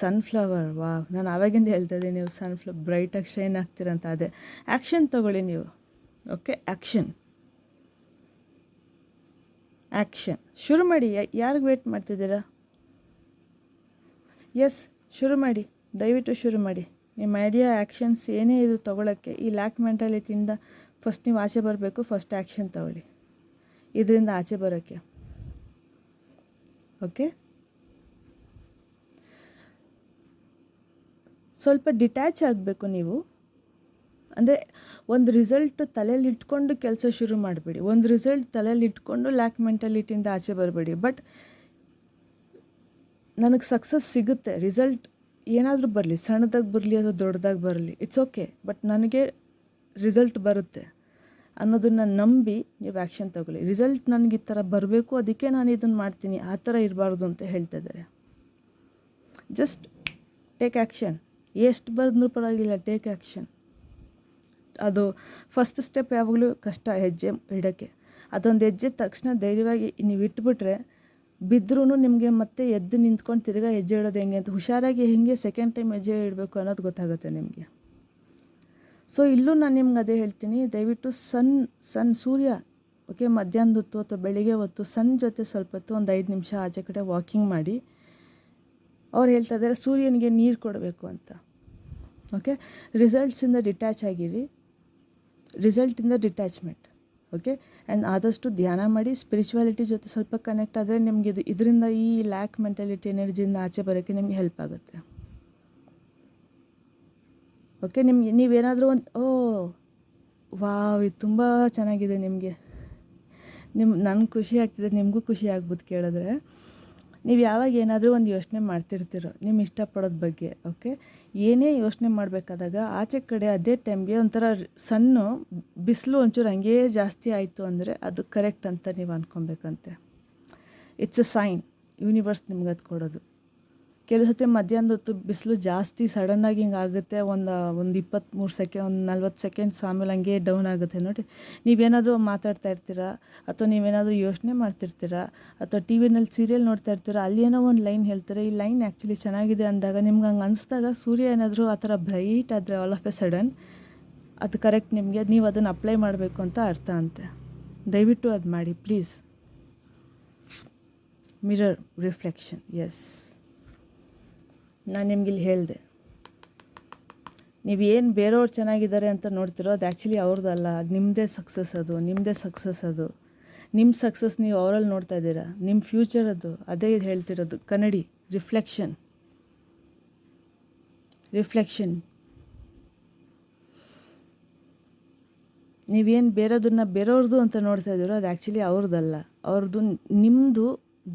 [SPEAKER 1] ಸನ್ಫ್ಲವರ್, ನಾನು ಆವಾಗಿಂದ ಹೇಳ್ತಾಯಿದ್ದೆ ನೀವು ಬ್ರೈಟಾಗಿ ಶೈನ್ ಆಗ್ತೀರಂತ. ಅದೇ ಆ್ಯಕ್ಷನ್ ತೊಗೊಳ್ಳಿ ನೀವು. ಓಕೆ, ಆ್ಯಕ್ಷನ್ ಶುರು ಮಾಡಿ. ಯಾರಿಗೆ ವೇಟ್ ಮಾಡ್ತಿದ್ದೀರಾ? ಎಸ್, ಶುರು ಮಾಡಿ, ದಯವಿಟ್ಟು ಶುರು ಮಾಡಿ. ನಿಮ್ಮ ಐಡಿಯಾ, ಆ್ಯಕ್ಷನ್ಸ್ ಏನೇ ಇದು ತೊಗೊಳಕ್ಕೆ, ಈ ಲ್ಯಾಕ್ ಮೆಂಟಾಲಿಟಿಯಿಂದ ಫಸ್ಟ್ ನೀವು ಆಚೆ ಬರಬೇಕು. ಫಸ್ಟ್ ಆ್ಯಕ್ಷನ್ ತೊಗೊಳ್ಳಿ ಇದರಿಂದ ಆಚೆ ಬರೋಕ್ಕೆ. ಓಕೆ, ಸ್ವಲ್ಪ ಡಿಟ್ಯಾಚ್ ಆಗಬೇಕು ನೀವು. ಅಂದರೆ ಒಂದು ರಿಸಲ್ಟ್ ತಲೆಯಲ್ಲಿ ಇಟ್ಕೊಂಡು ಕೆಲಸ ಶುರು ಮಾಡಬೇಡಿ. ಒಂದು ರಿಸಲ್ಟ್ ತಲೆಯಲ್ಲಿ ಇಟ್ಕೊಂಡು ಲ್ಯಾಕ್ ಮೆಂಟಾಲಿಟಿಯಿಂದ ಆಚೆ ಬರಬೇಡಿ. ಬಟ್ ನನಗೆ ಸಕ್ಸಸ್ ಸಿಗುತ್ತೆ, ರಿಸಲ್ಟ್ ಏನಾದರೂ ಬರಲಿ, ಸಣ್ಣದಾಗಿ ಬರಲಿ ಅಥವಾ ದೊಡ್ಡದಾಗಿ ಬರಲಿ, ಇಟ್ಸ್ ಓಕೆ, ಬಟ್ ನನಗೆ ರಿಸಲ್ಟ್ ಬರುತ್ತೆ ಅನ್ನೋದನ್ನು ನಂಬಿ ನೀವು ಆ್ಯಕ್ಷನ್ ತೊಗೊಳ್ಳಿ. ರಿಸಲ್ಟ್ ನನಗೆ ಈ ಥರ ಬರಬೇಕು, ಅದಕ್ಕೆ ನಾನು ಇದನ್ನು ಮಾಡ್ತೀನಿ, ಆ ಥರ ಇರಬಾರ್ದು ಅಂತ ಹೇಳ್ತಿದ್ದಾರೆ. Just take action. ಎಷ್ಟು ಬರೆದ್ರೂ ಪರವಾಗಿಲ್ಲ, ಟೇಕ್ ಆ್ಯಕ್ಷನ್. ಅದು ಫಸ್ಟ್ ಸ್ಟೆಪ್ ಯಾವಾಗಲೂ ಕಷ್ಟ, ಹೆಜ್ಜೆ ಇಡೋಕ್ಕೆ. ಅದೊಂದು ಹೆಜ್ಜೆ ತಕ್ಷಣ ಧೈರ್ಯವಾಗಿ ನೀವು ಇಟ್ಬಿಟ್ರೆ ಬಿದ್ದರೂ ನಿಮಗೆ ಮತ್ತೆ ಎದ್ದು ನಿಂತ್ಕೊಂಡು ತಿರ್ಗಾ ಹೆಜ್ಜೆ ಇಡೋದು ಹೆಂಗೆ ಅಂತ ಹುಷಾರಾಗಿ ಹೆಂಗೆ ಸೆಕೆಂಡ್ ಟೈಮ್ ಹೆಜ್ಜೆ ಇಡಬೇಕು ಅನ್ನೋದು ಗೊತ್ತಾಗುತ್ತೆ ನಿಮಗೆ. ಸೊ ಇಲ್ಲೂ ನಾನು ನಿಮ್ಗೆ ಅದೇ ಹೇಳ್ತೀನಿ, ದಯವಿಟ್ಟು ಸೂರ್ಯ, ಓಕೆ, ಮಧ್ಯಾಹ್ನದ ಹೊತ್ತು ಅಥವಾ ಬೆಳಿಗ್ಗೆ ಹೊತ್ತು ಸನ್ ಜೊತೆ ಸ್ವಲ್ಪ ಹೊತ್ತು ಒಂದು 5 ನಿಮಿಷ ಆಚೆ ಕಡೆ ವಾಕಿಂಗ್ ಮಾಡಿ. ಅವ್ರು ಹೇಳ್ತಾ ಇದ್ದಾರೆ ಸೂರ್ಯನಿಗೆ ನೀರು ಕೊಡಬೇಕು ಅಂತ. ಓಕೆ, ರಿಸಲ್ಟ್ಸಿಂದ ಡಿಟ್ಯಾಚ್ ಆಗಿರಿ, ರಿಸಲ್ಟಿಂದ ಡಿಟ್ಯಾಚ್ಮೆಂಟ್. ಓಕೆ, ಆ್ಯಂಡ್ ಆದಷ್ಟು ಧ್ಯಾನ ಮಾಡಿ, ಸ್ಪಿರಿಚುವಾಲಿಟಿ ಜೊತೆ ಸ್ವಲ್ಪ ಕನೆಕ್ಟ್ ಆದರೆ ನಿಮಗೆ ಇದರಿಂದ ಈ ಲ್ಯಾಕ್ ಮೆಂಟಾಲಿಟಿ ಎನರ್ಜಿಯಿಂದ ಆಚೆ ಬರೋಕ್ಕೆ ನಿಮಗೆ ಹೆಲ್ಪ್ ಆಗುತ್ತೆ. ಓಕೆ, ನೀವೇನಾದರೂ ಒಂದು ಇದು ತುಂಬ ಚೆನ್ನಾಗಿದೆ ನಿಮಗೆ, ನನಗೆ ಖುಷಿ ಆಗ್ತಿದೆ, ನಿಮಗೂ ಖುಷಿ ಆಗ್ಬೋದು ಕೇಳಿದ್ರೆ. ನೀವು ಯಾವಾಗ ಏನಾದರೂ ಒಂದು ಯೋಚನೆ ಮಾಡ್ತಿರ್ತೀರೋ ನಿಮ್ಮ ಇಷ್ಟಪಡೋದ ಬಗ್ಗೆ, ಓಕೆ, ಏನೇ ಯೋಚನೆ ಮಾಡಬೇಕಾದಾಗ ಆಚೆ ಕಡೆ ಅದೇ ಟೈಮ್ಗೆ ಒಂಥರ ಸಣ್ಣ ಬಿಸಿಲು ಒಂಚೂರು ಹಂಗೇ ಜಾಸ್ತಿ ಆಯಿತು ಅಂದರೆ ಅದು ಕರೆಕ್ಟ್ ಅಂತ ನೀವು ಅಂದ್ಕೊಬೇಕಂತೆ. ಇಟ್ಸ್ ಎ ಸೈನ್, ಯೂನಿವರ್ಸ್ ನಿಮ್ಗೆ ಅದು ಕೊಡೋದು. ಕೆಲವು ಸತಿ ಮಧ್ಯಾಹ್ನದ ಹೊತ್ತು ಬಿಸಿಲು ಜಾಸ್ತಿ ಸಡನ್ನಾಗಿ ಹಿಂಗೆ ಆಗುತ್ತೆ, ಒಂದು 23 ಸೆಕೆಂಡ್, ಒಂದು 40 ಸೆಕೆಂಡ್ಸ್ ಆಮೇಲೆ ಹಂಗೆ ಡೌನ್ ಆಗುತ್ತೆ ನೋಡಿ. ನೀವೇನಾದರೂ ಮಾತಾಡ್ತಾ ಇರ್ತೀರಾ ಅಥವಾ ನೀವೇನಾದರೂ ಯೋಚನೆ ಮಾಡ್ತಿರ್ತೀರಾ ಅಥವಾ ಟಿ ವಿನಲ್ಲಿ ಸೀರಿಯಲ್ ನೋಡ್ತಾ ಇರ್ತೀರಾ, ಅಲ್ಲಿ ಏನೋ ಒಂದು ಲೈನ್ ಹೇಳ್ತಾರೆ, ಈ ಲೈನ್ ಆ್ಯಕ್ಚುಲಿ ಚೆನ್ನಾಗಿದೆ ಅಂದಾಗ ನಿಮ್ಗೆ ಹಂಗೆ ಅನಿಸ್ದಾಗ ಸೂರ್ಯ ಏನಾದರೂ ಆ ಥರ ಬ್ರೈಟ್ ಆದರೆ ಆಲ್ ಆಫ್ ಎ ಸಡನ್ ಅದು ಕರೆಕ್ಟ್, ನಿಮಗೆ ನೀವು ಅದನ್ನು ಅಪ್ಲೈ ಮಾಡಬೇಕು ಅಂತ ಅರ್ಥ ಅಂತೆ. ದಯವಿಟ್ಟು ಅದು ಮಾಡಿ ಪ್ಲೀಸ್. ಮಿರರ್ ರಿಫ್ಲೆಕ್ಷನ್, ಎಸ್, ನಾನು ನಿಮ್ಗಿಲ್ಲಿ ಹೇಳಿದೆ, ನೀವೇನು ಬೇರೆಯವ್ರು ಚೆನ್ನಾಗಿದ್ದಾರೆ ಅಂತ ನೋಡ್ತಿರೋ ಅದು ಆ್ಯಕ್ಚುಲಿ ಅವ್ರದ್ದಲ್ಲ, ಅದು ನಿಮ್ಮದೇ ಸಕ್ಸಸ್, ಅದು ನಿಮ್ಮ ಸಕ್ಸಸ್ ನೀವು ಅವರಲ್ಲಿ ನೋಡ್ತಾ ಇದ್ದೀರಾ, ನಿಮ್ಮ ಫ್ಯೂಚರ್ ಅದು, ಅದೇ ಹೇಳ್ತಿರೋದು. ಕನ್ನಡಿ ರಿಫ್ಲೆಕ್ಷನ್. ನೀವೇನು ಬೇರೆಯವ್ರದ್ದು ಅಂತ ನೋಡ್ತಾ ಇದ್ದೀರೋ ಅದು ಆ್ಯಕ್ಚುಲಿ ಅವ್ರದ್ದಲ್ಲ, ಅವ್ರದ್ದು ನಿಮ್ಮದು.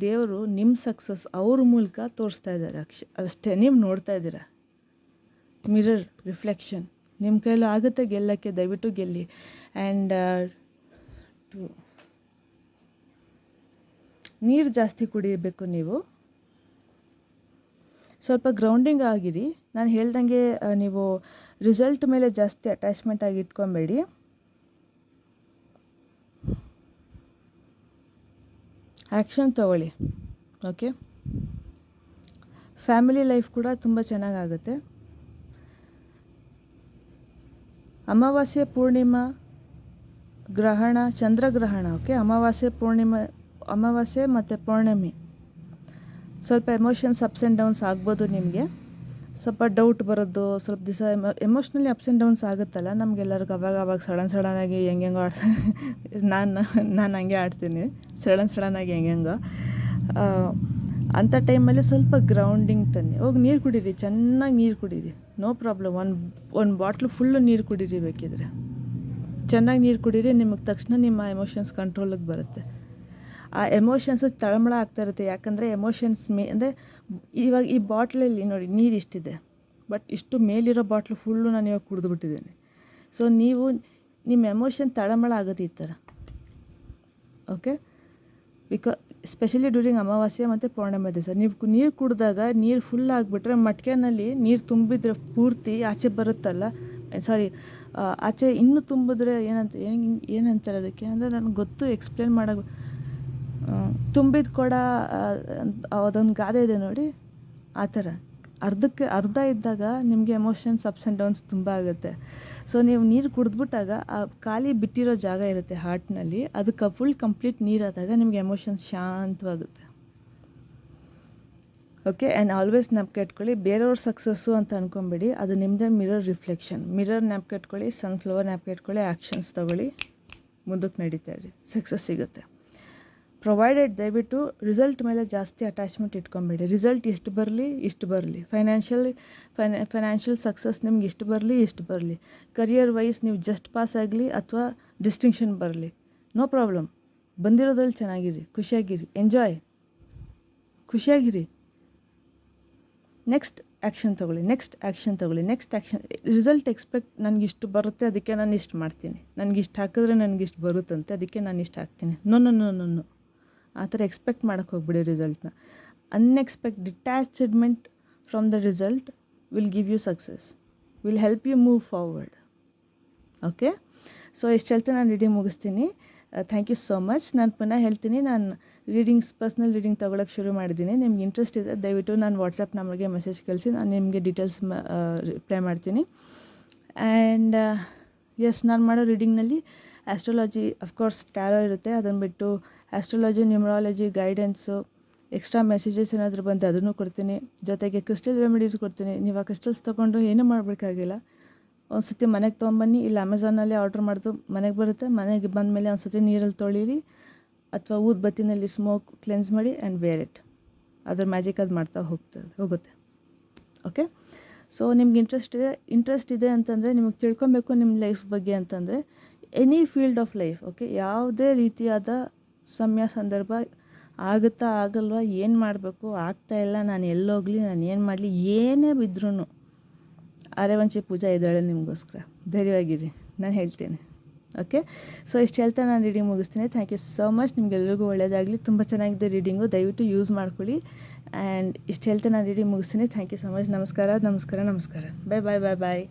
[SPEAKER 1] ದೇವರು ನಿಮ್ಮ ಸಕ್ಸಸ್ ಅವ್ರ ಮೂಲಕ ತೋರಿಸ್ತಾ ಇದ್ದಾರೆ ಅಷ್ಟೇ, ನೀವು ನೋಡ್ತಾ ಇದ್ದೀರಾ. Mirror reflection. ನಿಮ್ಮ ಕೈಲೂ ಆಗುತ್ತೆ ಗೆಲ್ಲಕ್ಕೆ, ದಯವಿಟ್ಟು ಗೆಲ್ಲಿ. ಆ್ಯಂಡ್ ನೀರು ಜಾಸ್ತಿ ಕುಡಿಯಬೇಕು ನೀವು. ಸ್ವಲ್ಪ ಗ್ರೌಂಡಿಂಗ್ ಆಗಿರಿ. ನಾನು ಹೇಳ್ದಂಗೆ ನೀವು ರಿಸಲ್ಟ್ ಮೇಲೆ ಜಾಸ್ತಿ ಅಟ್ಯಾಚ್ಮೆಂಟ್ ಆಗಿ ಇಟ್ಕೊಬೇಡಿ. ಆ್ಯಕ್ಷನ್ ತಗೊಳ್ಳಿ. ಓಕೆ, ಫ್ಯಾಮಿಲಿ ಲೈಫ್ ಕೂಡ ತುಂಬ ಚೆನ್ನಾಗಾಗುತ್ತೆ. ಅಮಾವಾಸ್ಯೆ, ಪೂರ್ಣಿಮಾ, ಗ್ರಹಣ, ಚಂದ್ರಗ್ರಹಣ, ಓಕೆ, ಅಮಾವಾಸ್ಯೆ ಮತ್ತು ಪೌರ್ಣಮಿ ಸ್ವಲ್ಪ ಎಮೋಷನ್ಸ್ ಅಪ್ಸ್ ಆ್ಯಂಡ್ ಡೌನ್ಸ್ ಆಗ್ಬೋದು. ನಿಮಗೆ ಸ್ವಲ್ಪ ಡೌಟ್ ಬರೋದು, ಸ್ವಲ್ಪ ದಿವಸ ಎಮೋಷ್ನಲಿ ಅಪ್ಸ್ ಆ್ಯಂಡ್ ಡೌನ್ಸ್ ಆಗುತ್ತಲ್ಲ ನಮಗೆಲ್ಲರಿಗೂ. ಅವಾಗ ಸಡನ್ನಾಗಿ ಹೆಂಗೆಂಗೋ ನಾನು ಹಂಗೆ ಆಡ್ತೀನಿ, ಸಡನ್ನಾಗಿ ಹೆಂಗೆಂಗೋ. ಅಂಥ ಟೈಮಲ್ಲಿ ಸ್ವಲ್ಪ ಗ್ರೌಂಡಿಂಗ್ ತನ್ನಿ. ಹೋಗಿ ನೀರು ಕುಡೀರಿ, ಚೆನ್ನಾಗಿ ನೀರು ಕುಡೀರಿ, ನೋ ಪ್ರಾಬ್ಲಮ್. ಒಂದು ಬಾಟ್ಲು ಫುಲ್ಲು ನೀರು ಕುಡೀರಿ ಬೇಕಿದ್ರೆ. ಚೆನ್ನಾಗಿ ನೀರು ಕುಡೀರಿ, ನಿಮಗೆ ತಕ್ಷಣ ನಿಮ್ಮ ಎಮೋಷನ್ಸ್ ಕಂಟ್ರೋಲಿಗೆ ಬರುತ್ತೆ. ಆ ಎಮೋಷನ್ಸು ತಳಮಳ ಆಗ್ತಾ ಇರುತ್ತೆ. ಯಾಕಂದರೆ ಎಮೋಷನ್ಸ್ ಅಂದರೆ ಇವಾಗ ಈ ಬಾಟ್ಲಲ್ಲಿ ನೋಡಿ ನೀರು ಇಷ್ಟಿದೆ, ಬಟ್ ಇಷ್ಟು ಮೇಲಿರೋ ಬಾಟ್ಲು ಫುಲ್ಲು ನಾನು ಇವಾಗ ಕುಡಿದ್ಬಿಟ್ಟಿದ್ದೇನೆ. ಸೊ ನಿಮ್ಮ ಎಮೋಷನ್ ತಳಮಳ ಆಗುತ್ತೆ ಈ ಥರ, ಓಕೆ. ಸ್ಪೆಷಲಿ ಡ್ಯೂರಿಂಗ್ ಅಮಾವಾಸ್ಯೆ ಮತ್ತು ಪೌರ್ಣಮಿ ದಿವಸ ನೀವು ನೀರು ಕುಡಿದಾಗ ನೀರು ಫುಲ್ ಆಗಿಬಿಟ್ರೆ, ಮಟ್ಕೆನಲ್ಲಿ ನೀರು ತುಂಬಿದ್ರೆ ಪೂರ್ತಿ ಆಚೆ ಬರುತ್ತಲ್ಲ, ಆಚೆ ಇನ್ನೂ ತುಂಬಿದ್ರೆ ಏನಂತಾರೆ ಅದಕ್ಕೆ ಅಂದರೆ ನನಗೆ ಗೊತ್ತು, ಎಕ್ಸ್ಪ್ಲೇನ್ ಮಾಡೋದು. ತುಂಬಿದ ಕೊಡ ಅದೊಂದು ಗಾದೆ ಇದೆ ನೋಡಿ, ಆ ಥರ ಅರ್ಧ ಇದ್ದಾಗ ನಿಮಗೆ ಎಮೋಷನ್ಸ್ ಅಪ್ಸ್ ಆ್ಯಂಡ್ ಡೌನ್ಸ್ ತುಂಬ ಆಗುತ್ತೆ. ಸೊ ನೀವು ನೀರು ಕುಡಿದ್ಬಿಟ್ಟಾಗ ಆ ಖಾಲಿ ಬಿಟ್ಟಿರೋ ಜಾಗ ಇರುತ್ತೆ ಹಾರ್ಟ್ನಲ್ಲಿ, ಅದಕ್ಕೆ ಫುಲ್ ಕಂಪ್ಲೀಟ್ ನೀರಾದಾಗ ನಿಮಗೆ ಎಮೋಷನ್ಸ್ ಶಾಂತವಾಗುತ್ತೆ, ಓಕೆ. ಆ್ಯಂಡ್ ಆಲ್ವೇಸ್ ನೆನಪು ಇಟ್ಕೊಳ್ಳಿ, ಬೇರೆಯವ್ರ ಸಕ್ಸಸ್ಸು ಅಂತ ಅಂದ್ಕೊಂಬೇಡಿ, ಅದು ನಿಮ್ಮದೇ ಮಿರರ್ ರಿಫ್ಲೆಕ್ಷನ್. ಮಿರರ್ ನೆನಪು ಇಟ್ಕೊಳ್ಳಿ, ಸನ್ಫ್ಲವರ್ ನೆನಪು ಇಟ್ಕೊಳ್ಳಿ, ಆ್ಯಕ್ಷನ್ಸ್ ತೊಗೊಳ್ಳಿ, ಮುಂದಕ್ಕೆ ನಡೀತಾ ಇರಿ, ಸಕ್ಸಸ್ ಸಿಗುತ್ತೆ. ಪ್ರೊವೈಡೆಡ್ ದಯವಿಟ್ಟು ರಿಸಲ್ಟ್ ಮೇಲೆ ಜಾಸ್ತಿ ಅಟ್ಯಾಚ್ಮೆಂಟ್ ಇಟ್ಕೊಂಬೇಡಿ. ರಿಸಲ್ಟ್ ಇಷ್ಟು ಬರಲಿ, ಫೈನಾನ್ಷಿಯಲ್ ಸಕ್ಸಸ್ ನಿಮ್ಗೆ ಇಷ್ಟು ಬರಲಿ, ಕರಿಯರ್ ವೈಸ್ ನೀವು ಜಸ್ಟ್ ಪಾಸ್ ಆಗಲಿ ಅಥವಾ ಡಿಸ್ಟಿಂಕ್ಷನ್ ಬರಲಿ, ನೋ ಪ್ರಾಬ್ಲಮ್. ಬಂದಿರೋದ್ರಲ್ಲಿ ಚೆನ್ನಾಗಿರಿ, ಖುಷಿಯಾಗಿರಿ, ಎಂಜಾಯ್, ಖುಷಿಯಾಗಿರಿ. ನೆಕ್ಸ್ಟ್ ಆ್ಯಕ್ಷನ್ ತೊಗೊಳ್ಳಿ. ರಿಸಲ್ಟ್ ನನಗೆ ಇಷ್ಟು ಬರುತ್ತೆ, ಅದಕ್ಕೆ ನಾನು ಇಷ್ಟು ಮಾಡ್ತೀನಿ, ನನಗಿಷ್ಟು ಹಾಕಿದ್ರೆ ನನಗಿಷ್ಟು ಬರುತ್ತಂತೆ, ಅದಕ್ಕೆ ನಾನು ಇಷ್ಟು ಹಾಕ್ತೀನಿ. ನೋ, ಆ ಥರ ಎಕ್ಸ್ಪೆಕ್ಟ್ ಮಾಡೋಕ್ಕೆ ಹೋಗ್ಬಿಡಿ ರಿಸಲ್ಟ್ನ. Detachment from the result will give you success, will help you move forward, okay. So ಇಷ್ಟು ಹೇಳ್ತಾ ನಾನು ರೀಡಿಂಗ್ ಮುಗಿಸ್ತೀನಿ. Thank you so much. ನಾನು ಪುನಃ ಹೇಳ್ತೀನಿ, ನಾನು ಪರ್ಸ್ನಲ್ ರೀಡಿಂಗ್ ತೊಗೊಳಕ್ಕೆ ಶುರು ಮಾಡಿದ್ದೀನಿ. ನಿಮ್ಗೆ ಇಂಟ್ರೆಸ್ಟ್ ಇದೆ ದಯವಿಟ್ಟು ನಾನು ವಾಟ್ಸಪ್ ನಂಬರ್ಗೆ ಮೆಸೇಜ್ ಕಳಿಸಿ, ನಾನು ನಿಮಗೆ ಡೀಟೇಲ್ಸ್ ರಿಪ್ಲೈ ಮಾಡ್ತೀನಿ. ಆ್ಯಂಡ್ ನಾನು ಮಾಡೋ ರೀಡಿಂಗ್ನಲ್ಲಿ ಆಸ್ಟ್ರಾಲಜಿ, ಅಫ್ಕೋರ್ಸ್ ಟ್ಯಾರೋ ಇರುತ್ತೆ, ಅದನ್ನು ಬಿಟ್ಟು astrology, numerology, guidance, extra messages ಏನಾದರೂ ಬಂದು ಅದನ್ನು ಕೊಡ್ತೀನಿ. ಜೊತೆಗೆ ಕ್ರಿಸ್ಟಲ್ ರೆಮಿಡೀಸ್ ಕೊಡ್ತೀನಿ. ನೀವು ಆ ಕ್ರಿಸ್ಟಲ್ಸ್ ತೊಗೊಂಡು ಏನೂ ಮಾಡಬೇಕಾಗಿಲ್ಲ. ಒಂದು ಸತಿ ಮನೆಗೆ ತೊಗೊಂಬನ್ನಿ, ಇಲ್ಲ ಅಮೆಝಾನಲ್ಲಿ ಆರ್ಡ್ರ್ ಮಾಡಿದ್ದು ಮನೆಗೆ ಬರುತ್ತೆ. ಮನೆಗೆ ಬಂದಮೇಲೆ ಒಂದು ಸತಿ ನೀರಲ್ಲಿ ತೊಳೀರಿ ಅಥವಾ ಊದ್ಬತ್ತಿನಲ್ಲಿ ಸ್ಮೋಕ್ ಕ್ಲೆನ್ಸ್ ಮಾಡಿ ಆ್ಯಂಡ್ ವೇರ್ ಇಟ್. ಅದ್ರ ಮ್ಯಾಜಿಕ್ ಅದು ಮಾಡ್ತಾ ಹೋಗುತ್ತೆ, ಓಕೆ. ಸೊ ನಿಮ್ಗೆ ಇಂಟ್ರೆಸ್ಟ್ ಇದೆ ಅಂತಂದರೆ, ನಿಮಗೆ ತಿಳ್ಕೊಬೇಕು ನಿಮ್ಮ ಲೈಫ್ ಬಗ್ಗೆ ಅಂತಂದರೆ, any field of life, okay, ಯಾವುದೇ ರೀತಿಯಾದ ಸಂದರ್ಭ ಆಗುತ್ತಾ ಆಗಲ್ವಾ, ಏನು ಮಾಡಬೇಕು, ಆಗ್ತಾಯಿಲ್ಲ, ನಾನು ಎಲ್ಲೋಗಲಿ, ನಾನು ಏನು ಮಾಡಲಿ, ಏನೇ ಬಿದ್ರೂ ಅರೆವಂಚಿ ಪೂಜಾ ಇದ್ದಾಳೆ ನಿಮಗೋಸ್ಕರ, ಧೈರ್ಯವಾಗಿರಿ, ನಾನು ಹೇಳ್ತೀನಿ, ಓಕೆ. ಸೊ ಇಷ್ಟು ಹೇಳ್ತಾ ನಾನು ರೀಡಿಂಗ್ ಮುಗಿಸ್ತೀನಿ. Thank you so much. ನಿಮಗೆಲ್ಲರಿಗೂ ಒಳ್ಳೆಯದಾಗಲಿ. ತುಂಬ ಚೆನ್ನಾಗಿದೆ ರೀಡಿಂಗು, ದಯವಿಟ್ಟು ಯೂಸ್ ಮಾಡ್ಕೊಳ್ಳಿ. ಆ್ಯಂಡ್ ಇಷ್ಟು ಹೇಳ್ತಾ ನಾನು ರೀಡಿಂಗ್ ಮುಗಿಸ್ತೀನಿ. Thank you so much. ನಮಸ್ಕಾರ. ಬಾಯ್.